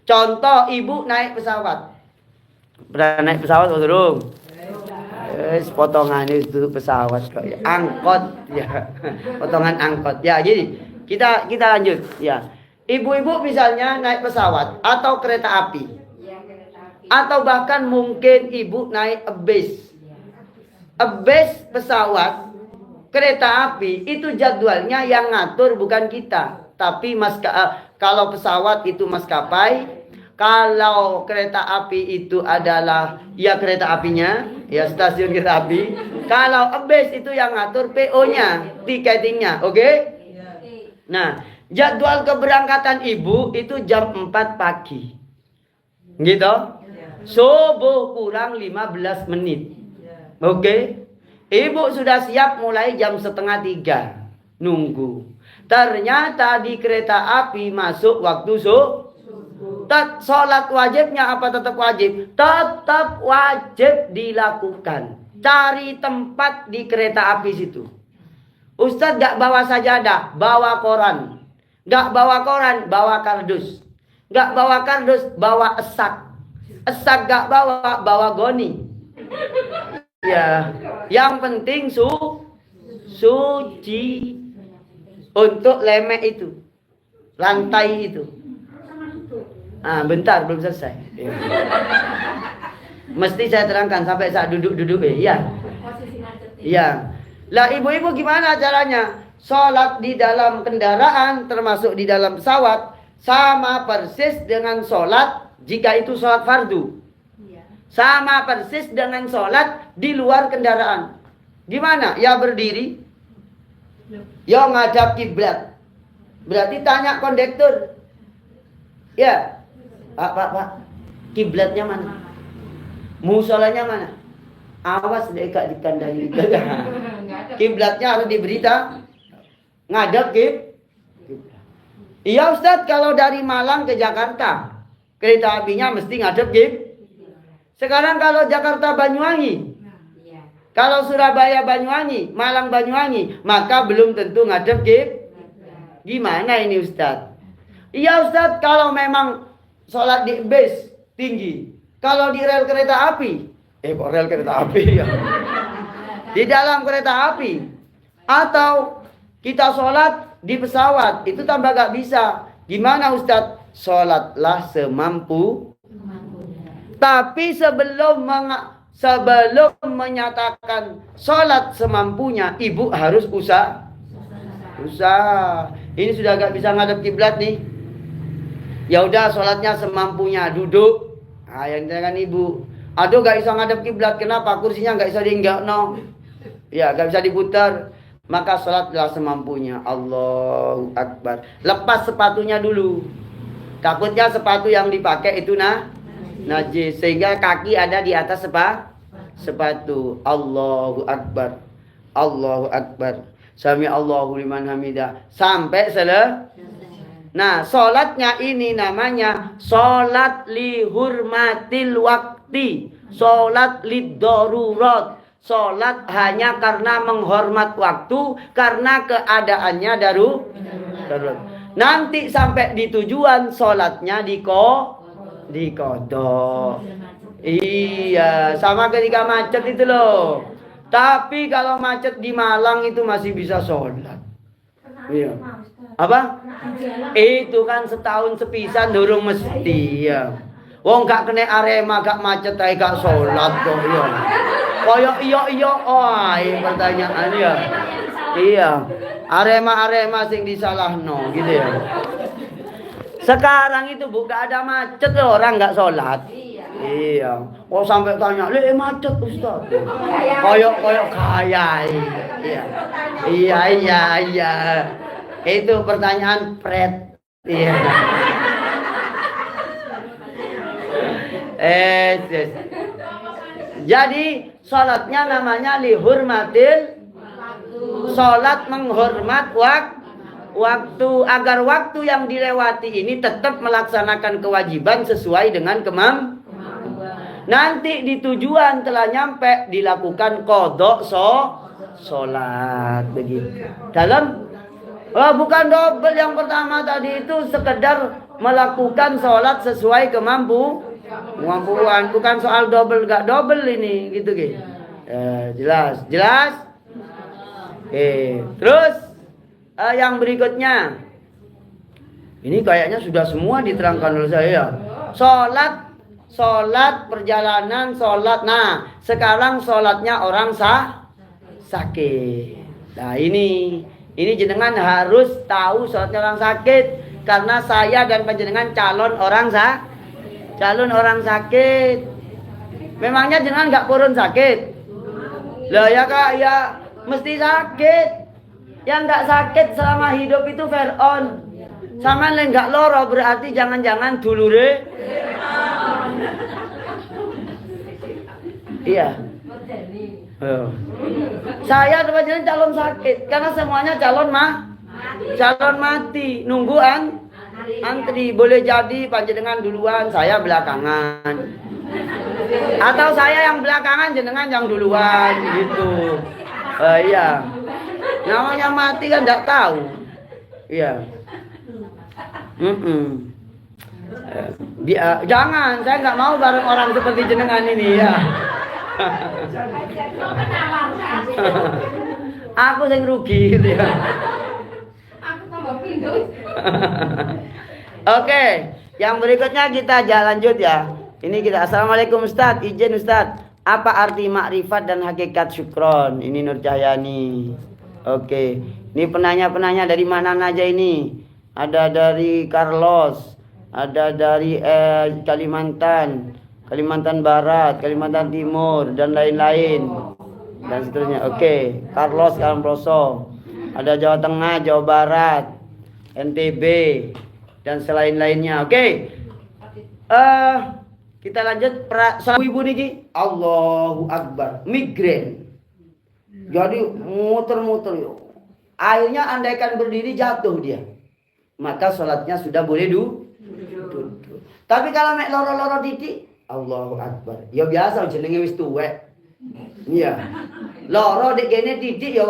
Contoh, ibu naik pesawat. Pernah naik pesawat atau belum? Potongan itu pesawat kok ya. Angkot ya. Potongan angkot. Ya, gini. Kita lanjut ya. Ibu-ibu misalnya naik pesawat atau kereta api. Atau bahkan mungkin ibu naik bis. Bus, pesawat, kereta api itu jadwalnya yang ngatur bukan kita, tapi kalau pesawat itu maskapai, kalau kereta api itu adalah ya kereta apinya, ya stasiun kereta api. Kalau bus itu yang ngatur PO-nya, tiketingnya, oke? Nah, jadwal keberangkatan ibu itu jam 4 pagi. Gitu? Subuh kurang 15 menit. Oke, ibu sudah siap mulai jam 2:30 nunggu. Ternyata di kereta api masuk waktu sholat wajibnya apa tetap wajib? Tetap wajib dilakukan. Cari tempat di kereta api situ. Ustadz gak bawa sajadah, bawa koran. Gak bawa koran, bawa kardus. Gak bawa kardus, bawa esak. Esak gak bawa goni. Ya, yang penting suci untuk lemek itu, lantai itu. Bentar belum selesai. Mesti saya terangkan sampai saat duduk ya. Iya. Lah ibu-ibu gimana caranya? Sholat di dalam kendaraan termasuk di dalam pesawat sama persis dengan sholat jika itu sholat fardu. Sama persis dengan sholat di luar kendaraan. Gimana? Ya berdiri. Ya ngadap kiblat. Berarti tanya kondektur. Ya. Pak. Kiblatnya mana? Musolanya mana? Awas deh kak dikandai. Kiblatnya harus diberita. Ngadap kiblat. Iya Ustadz, kalau dari Malang ke Jakarta, kereta apinya mesti ngadap kiblat. Sekarang kalau Jakarta Banyuwangi, kalau Surabaya Banyuwangi, Malang Banyuwangi, maka belum tentu ngadep gimana ini Ustadz? Iya Ustadz, kalau memang sholat di bus tinggi, kalau di rel kereta api, kok rel kereta api ya? Di dalam kereta api, atau kita sholat di pesawat, itu tambah gak bisa. Gimana Ustadz? Sholatlah semampu. Tapi sebelum menyatakan sholat semampunya, ibu harus usaha. Ini sudah gak bisa ngadep kiblat nih. Ya udah sholatnya semampunya, duduk. Yang dikatakan ibu. Aduh gak bisa ngadep kiblat, kenapa? Kursinya gak bisa diinggak no. Ya gak bisa diputar. Maka sholatlah semampunya. Allahu Akbar. Lepas sepatunya dulu. Takutnya sepatu yang dipakai itu najis, sehingga kaki ada di atas sepatu. Allahu Akbar. Allahu Akbar. Sami Allahu liman hamidah. Sampai selesai. Nah, sholatnya ini namanya sholat li hurmatil wakti, sholat li darurat, sholat hanya karena menghormat waktu, karena keadaannya darurat. Nanti sampai di tujuan sholatnya dikodok. Iya, sama ketika macet itu loh. Tapi kalau macet di Malang itu masih bisa sholat. Iya. Apa? Itu kan setahun sepisan durung mesti ya. Wong gak kena Arema gak macet ae gak sholat kok ya. Koyok iya oh pertanyaan ya. Iya. Arema sing disalahno gitu ya. Sekarang itu bukan ada macet orang gak sholat. Iya. Oh sampai tanya, "Le macet Ustaz." Koyok kaya. Iya. Itu pertanyaan pret. Iya. Jadi sholatnya namanya lihurmatil, sholat menghormat waktu, agar waktu yang dilewati ini tetap melaksanakan kewajiban sesuai dengan kemampuan. Nanti di tujuan telah nyampe dilakukan kodok sholat begitu. Bukan double yang pertama tadi itu sekedar melakukan sholat sesuai kemampuan, bukan soal double gak double ini gitu. Jelas. Terus yang berikutnya ini kayaknya sudah semua diterangkan oleh saya. Sholat perjalanan, sholat. Nah, sekarang sholatnya orang sakit. Nah ini jenengan harus tahu sholatnya orang sakit, karena saya dan panjenengan calon orang sakit. Memangnya jenengan nggak purun sakit? Lah ya Kak, ya mesti sakit. Yang nggak sakit selama hidup itu Fir'aun. Sama nggak loro berarti jangan-jangan dulure. Iya. Saya teman-teman calon sakit karena semuanya calon mati. Nunggu antri. Boleh jadi panjenengan duluan, saya belakangan. Atau saya yang belakangan, jenengan yang duluan gitu. Iya. Namanya mati kan enggak tahu. Iya. Jangan, saya nggak mau bareng orang seperti jenengan ini ya. Aku yang rugi gitu ya. Oke, yang berikutnya kita lanjut ya. Ini kita Assalamualaikum Ustaz, izin Ustaz. Apa arti makrifat dan hakikat syukron? Ini Nur Cahyani. Oke, ini penanya dari mana aja ini? Ada dari Carlos, ada dari Kalimantan Barat, Kalimantan Timur, dan lain-lain, dan seterusnya. Oke, Carlos Kalamproso, ada Jawa Tengah, Jawa Barat, NTB, dan selain-lainnya. Oke, kita lanjut. Ibu niki, Allahu Akbar, migrain. Jadi muter-muter yuk. Akhirnya andaikan berdiri jatuh dia, maka sholatnya sudah boleh duduk. Tapi kalau mek loro-loro titik, Allahu Akbar. Ya biasa jenenge wis tuwek. Iya. Loro dek kene titik ya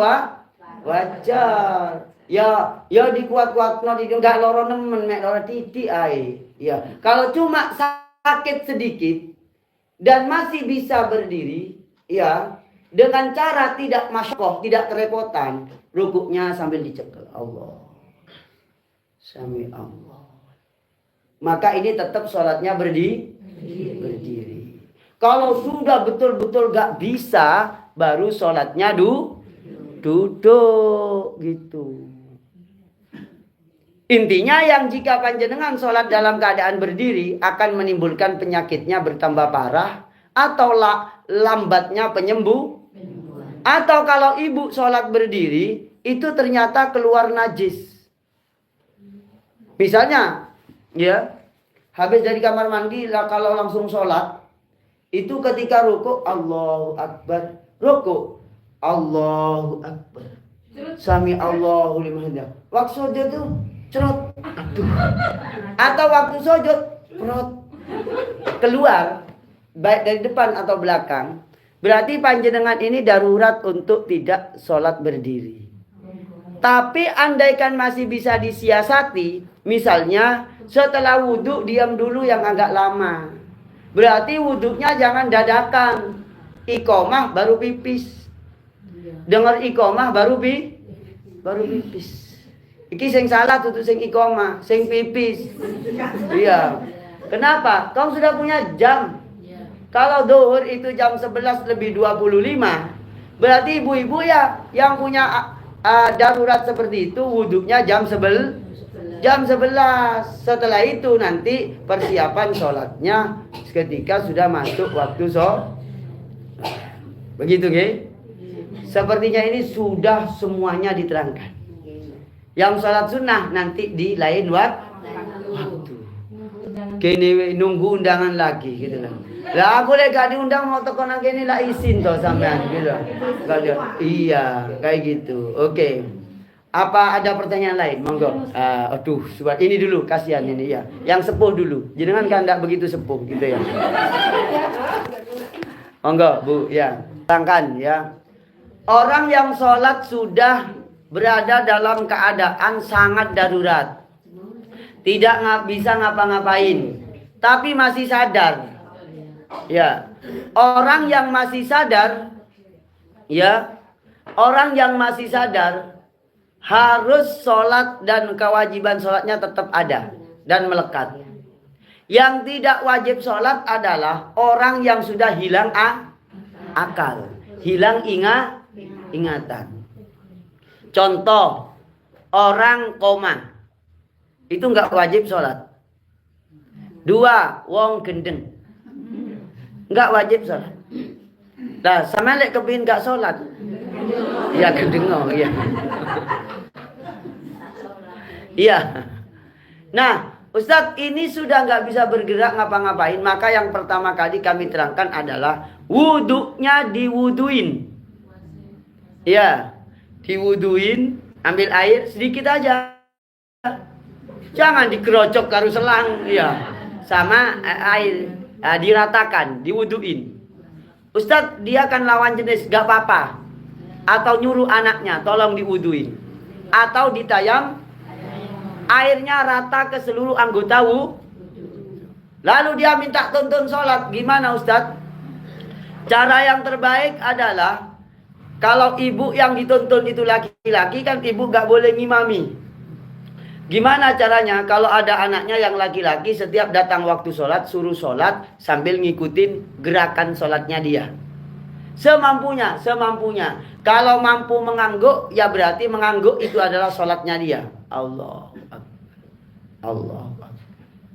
wajar. Ya dikuat-kuatno titik enggak loro nemen mek loro titik ae. Ya. Kalau cuma sakit sedikit dan masih bisa berdiri, ya, dengan cara tidak masyakoh, tidak kerepotan, rukuknya sambil dicekel. Allah. Sami Allah. Maka ini tetap sholatnya berdiri. Kalau sudah betul-betul gak bisa, baru sholatnya duduk gitu. Intinya yang jika panjenengan sholat dalam keadaan berdiri akan menimbulkan penyakitnya bertambah parah, atau lambatnya penyembuh. Atau kalau ibu sholat berdiri itu ternyata keluar najis. Misalnya, ya, habis dari kamar mandi, kalau langsung sholat, itu ketika rukuk, Allahu Akbar, rukuk, Allahu Akbar, Sami Allahu liman hamidah. Waktu sujud tuh cerot. Aduh. Atau waktu sujud perut keluar baik dari depan atau belakang. Berarti panjenengan ini darurat untuk tidak sholat berdiri. Tapi andaikan masih bisa disiasati, misalnya setelah wudhu diam dulu yang agak lama. Berarti wudhunya jangan dadakan. Iqomah baru pipis. Dengar iqomah baru pipis. Iki sing salah tutu sing iqomah, sing pipis. Iya. Kenapa? Kau sudah punya jam. Kalau zuhur itu jam 11 lebih 25, berarti ibu-ibu ya yang punya darurat seperti itu wudhunya jam 11. Setelah itu nanti persiapan sholatnya ketika sudah masuk waktu sholat. Begitu, nggih? Sepertinya ini sudah semuanya diterangkan. Yang sholat sunnah nanti di lain waktu. Kini nunggu undangan lagi gitu lah. Lah aku gak diundang mau teko nang kene lah izin toh sampean gitu. Iya, kayak gitu. Oke. Apa ada pertanyaan lain? Monggo. Aduh, ini dulu kasihan ini ya. Yang sepuh dulu. Jenengan kan enggak begitu sepuh gitu ya. Monggo, Bu, ya. Tangkan ya. Orang yang sholat sudah berada dalam keadaan sangat darurat. Tidak bisa ngapa-ngapain, tapi masih sadar. Ya, orang yang masih sadar, ya, orang yang masih sadar harus sholat dan kewajiban sholatnya tetap ada dan melekat. Yang tidak wajib sholat adalah orang yang sudah hilang akal, hilang ingatan. Contoh, orang koma. Itu nggak wajib sholat. 2, wong gendeng, nggak wajib sholat. Nah, sama lek kepin nggak sholat, ya gendeng, iya. Iya. Nah, Ustadz ini sudah nggak bisa bergerak ngapa-ngapain, maka yang pertama kali kami terangkan adalah wudhunya diwuduin. Ya, diwuduin, ambil air sedikit aja. Jangan dikerocok karo selang, ya. Sama air diratakan, diwuduin. Ustadz dia kan lawan jenis, gak apa-apa. Atau nyuruh anaknya, tolong diwuduin. Atau ditayam, airnya rata ke seluruh anggota lalu dia minta tuntun sholat. Gimana Ustadz? Cara yang terbaik adalah, kalau ibu yang dituntun itu laki-laki, kan ibu gak boleh ngimami. Gimana caranya? Kalau ada anaknya yang laki-laki, setiap datang waktu sholat, suruh sholat sambil ngikutin gerakan sholatnya dia. Semampunya. Kalau mampu mengangguk, ya berarti mengangguk itu adalah sholatnya dia. Allah.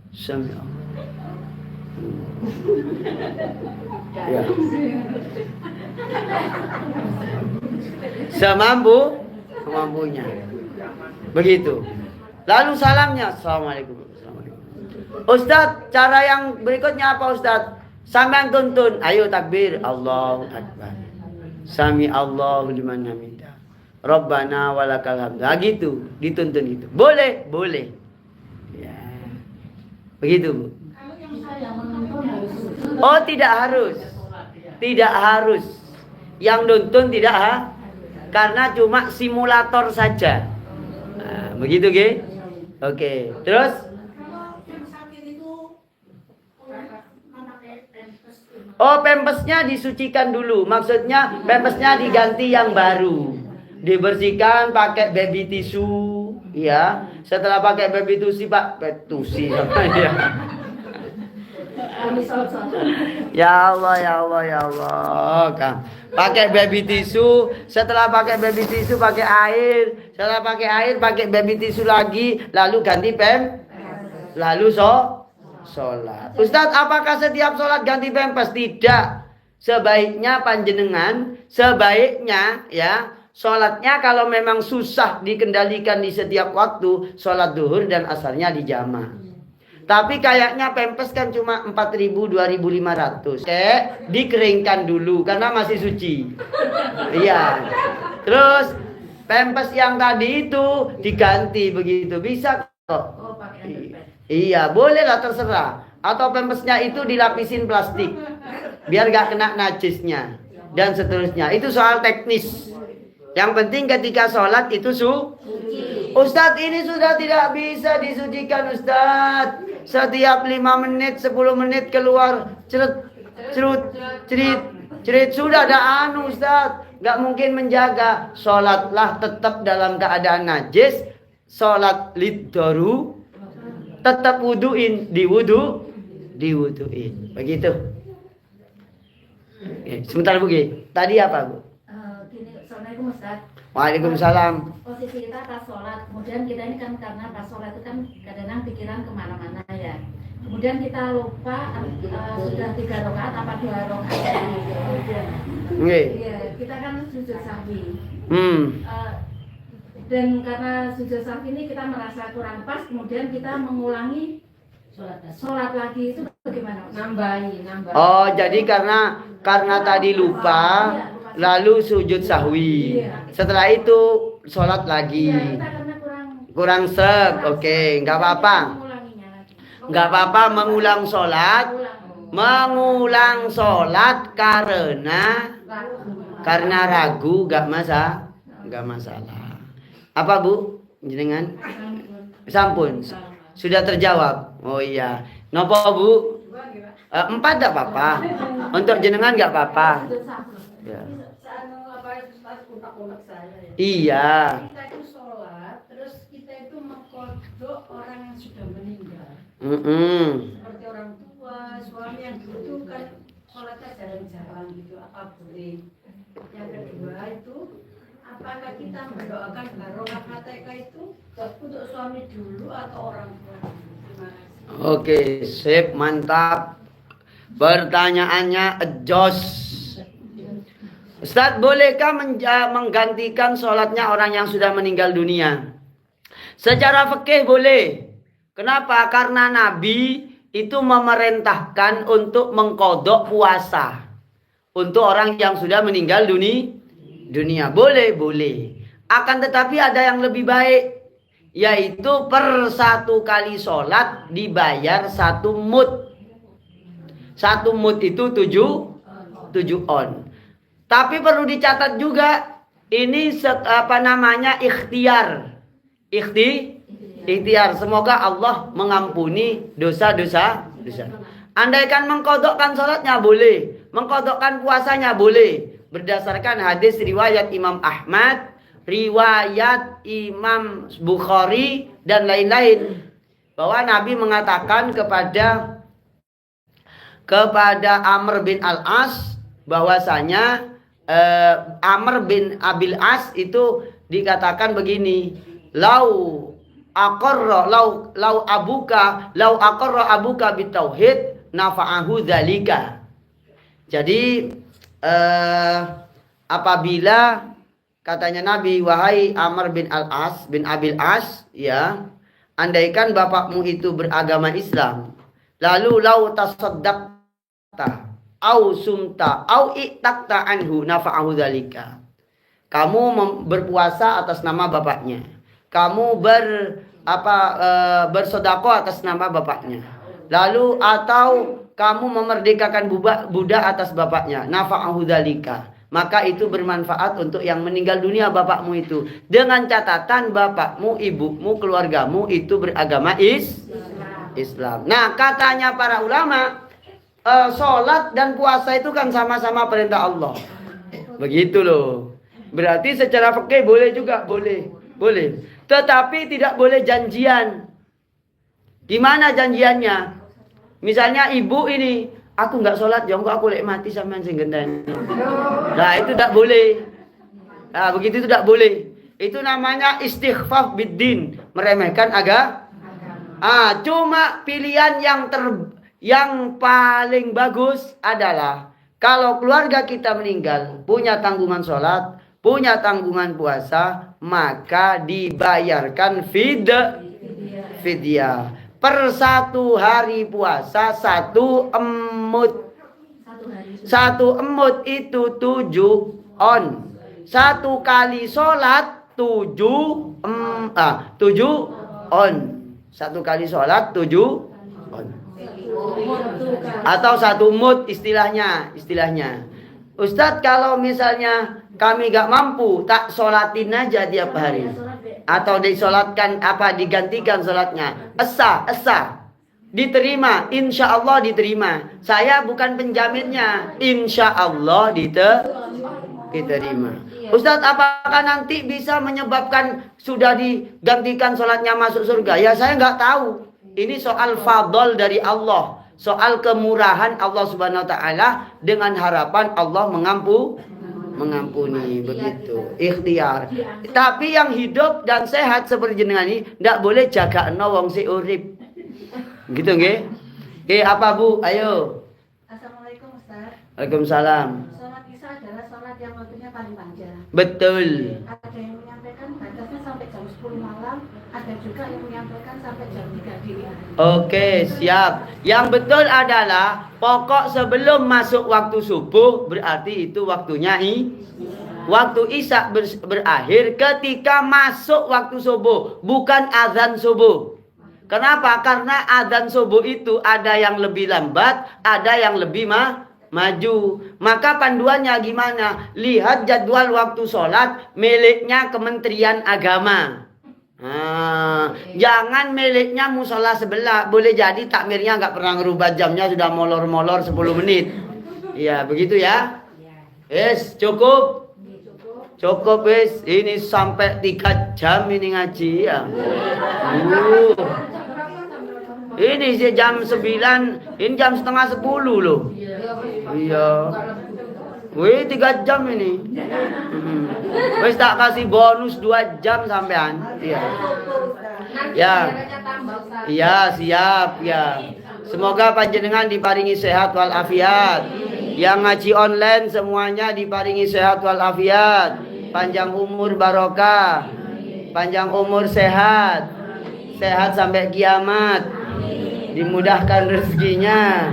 Sami Allah. Ya. Semampunya. Begitu. Lalu salamnya, Assalamualaikum. Ustadz, cara yang berikutnya apa Ustadz? Sampean tuntun, ayo takbir, Allahu Akbar. Sami Allahu liman hamidah. Rabbana walakal hamd. Nah, gitu, dituntun itu. Boleh. Ya. Begitu, Bu. Oh, tidak harus. Yang nuntun tidak karena cuma simulator saja. Nah, begitu, Ge? Oke, terus pempesnya disucikan dulu. Maksudnya pempesnya diganti yang baru. Dibersihkan pakai baby tissue, ya. Setelah pakai baby tissue, Ya Allah, Kang. Pakai baby tissue, setelah pakai baby tissue pakai air, setelah pakai air pakai baby tissue lagi, lalu ganti lalu sholat. Ustadz, apakah setiap sholat ganti pempes? Tidak. Sebaiknya ya, sholatnya kalau memang susah dikendalikan di setiap waktu, sholat duhur dan asarnya dijama'. Tapi kayaknya pempes kan cuma 4.000, 2.500. Dikeringkan dulu karena masih suci. Iya. Terus Pempes yang tadi itu diganti begitu. Bisa kok. Oh, pakai underpants. Iya, boleh lah terserah. Atau pempesnya itu dilapisin plastik. Biar gak kena najisnya. Dan seterusnya. Itu soal teknis. Yang penting ketika sholat itu Ustadz, ini sudah tidak bisa disucikan Ustadz. Setiap 5 menit, 10 menit keluar cerut, cerut, cerit, cerit. Sudah ada anu Ustadz. Gak mungkin menjaga. Sholatlah tetap dalam keadaan najis. Sholat liddoru. Tetap wuduin. Diwuduin. Begitu. Oke, sebentar Bu Gi. Tadi apa Bu? Gini, Assalamualaikum Ustaz. Waalaikumsalam. Posisi kita pas sholat, kemudian kita ini kan karena pas sholat itu kan kadang-kadang pikiran kemana-mana ya. Kemudian kita lupa sudah 3 rakaat apa 2 rakaat. Oke. Iya, kita kan sujud sahwi. Hmm. Dan karena sujud sahwi ini kita merasa kurang pas, kemudian kita mengulangi sholat lagi, itu bagaimana? Nambahi. Oh, jadi karena tadi lupa, lalu sujud sahwi. Setelah itu sholat lagi. Iya, kita karena Kurang sek, oke, nggak apa-apa. mengulanginya lagi. Nggak apa-apa mengulang sholat. Mengulang sholat karena ragu, nggak masalah. Apa Bu? Jenengan? Sampun. Sudah terjawab. Oh iya. Nopo Bu? 4 enggak apa-apa. Untuk jenengan enggak apa-apa. Ya. Iya. Kita itu sholat, terus kita itu mengkodok orang yang sudah meninggal. Seperti orang tua, suami yang dulu itu kan sholatnya jarang-jarang gitu. Apa boleh? Yang kedua itu, apakah kita mendoakan barokah fatihah itu untuk suami dulu atau orang tua dulu? Terima kasih. Oke, sip, mantap. Pertanyaannya jos. Ustaz, bolehkah menggantikan sholatnya orang yang sudah meninggal dunia? Secara fikih boleh. Kenapa? Karena Nabi itu memerintahkan untuk mengkodok puasa untuk orang yang sudah meninggal dunia. Boleh. Akan tetapi ada yang lebih baik, yaitu per 1 kali sholat dibayar 1 mud. 1 mud itu 7 on. Tapi perlu dicatat juga, ini ikhtiar. Semoga Allah mengampuni dosa-dosa. Andaikan mengkodokkan sholatnya boleh, mengkodokkan puasanya boleh. Berdasarkan hadis riwayat Imam Ahmad, riwayat Imam Bukhari dan lain-lain, bahwa Nabi mengatakan kepada Amr bin Al-As bahwasanya Amr bin Abil As itu dikatakan begini, lau aqarra abuka bitauhid nafa'ahu dzalika. Jadi apabila katanya Nabi, wahai Amr bin Al-As bin Abil As, ya, andaikan bapakmu itu beragama Islam, lalu lau tasaddaqta au sumta au iktakta anhu nafa'ahu dzalika. Kamu berpuasa atas nama bapaknya. Kamu bersedekah atas nama bapaknya. Lalu atau kamu memerdekakan budak atas bapaknya, nafa'ahu dzalika. Maka itu bermanfaat untuk yang meninggal dunia bapakmu itu. Dengan catatan bapakmu, ibumu, keluargamu itu beragama Islam. Nah, katanya para ulama, sholat dan puasa itu kan sama-sama perintah Allah. Begitu loh. Berarti secara fikih boleh juga, boleh. Tetapi tidak boleh janjian. Gimana janjiannya? Misalnya ibu ini, aku nggak sholat, jongkok aku lek mati sampean sing genteni. Nah, itu tidak boleh. Nah, begitu tidak boleh. Itu namanya istighfaf biddin, meremehkan agama. Cuma pilihan yang paling bagus adalah kalau keluarga kita meninggal, punya tanggungan sholat, punya tanggungan puasa, maka dibayarkan fidyah. Per 1 hari puasa 1 emut. 1 emut itu 7 on. 1 kali sholat 7 on. Satu kali sholat 7 on. Atau satu mood istilahnya. Ustadz, kalau misalnya kami gak mampu, tak sholatin aja tiap hari. Atau disolatkan digantikan sholatnya. Esa. Diterima, insya Allah diterima. Saya bukan penjaminnya, insya Allah diterima. Ustadz, apakah nanti bisa menyebabkan sudah digantikan sholatnya masuk surga? Ya saya nggak tahu. Ini soal fadl dari Allah, soal kemurahan Allah Subhanahu Wa Taala dengan harapan Allah mengampuni, begitu. Ikhtiar. Tapi yang hidup dan sehat seperti jenengan ini ndak boleh jaga wong si urip. Gitu nggih? Apa Bu? Ayo. Assalamualaikum Ustaz. Waalaikumsalam. Sholat Isya adalah sholat yang waktunya paling panjang. Betul. Ada yang menyampaikan batasnya sampai jam 10 malam, ada juga yang menyampaikan sampai jam 3 dini hari. Oke, siap. Yang betul adalah pokok sebelum masuk waktu subuh berarti itu waktunya waktu Isya berakhir ketika masuk waktu subuh, bukan azan subuh. Kenapa? Karena azan subuh itu ada yang lebih lambat, ada yang lebih maju. Maka panduannya gimana? Lihat jadwal waktu sholat miliknya Kementerian Agama. Jangan miliknya musola sebelah. Boleh jadi takmirnya nggak pernah ngerubah jamnya, sudah molor-molor 10 menit. Iya, begitu ya. Yes, cukup. Cukup wis. Ini sampai 3 jam ini ngaji ya. Ini sih jam 9, ini jam setengah 10 loh. Iya. Wih, 3 jam ini. Wis tak kasih bonus 2 jam sampean. Iya. Ya. Iya, siap ya. Semoga panjenengan diparingi sehat wal afiat. Yang ngaji online semuanya diparingi sehat wal afiat. Panjang umur barokah. Panjang umur sehat. Sehat sampai kiamat. Dimudahkan rezekinya,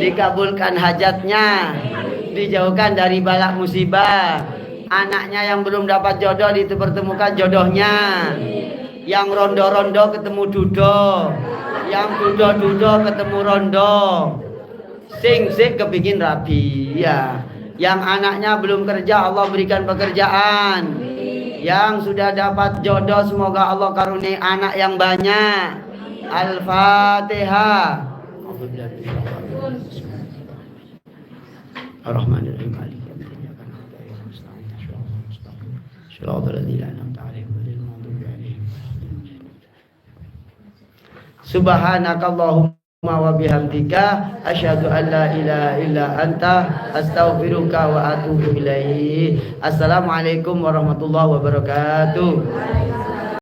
dikabulkan hajatnya, dijauhkan dari balak musibah. Anaknya yang belum dapat jodoh dipertemukan jodohnya. Yang rondo-rondo ketemu dudo, yang dudo-dudo ketemu rondo. Sing kepingin rabi ya. Yang anaknya belum kerja Allah berikan pekerjaan. Yang sudah dapat jodoh semoga Allah karuniai anak yang banyak. Al-Fatihah. Ar-Rahmanir-Rahim. Subhanakallahumma wa bihamdika asyhadu an la ilaha illa anta astaghfiruka wa atubu ilaik. Assalamualaikum warahmatullahi wabarakatuh.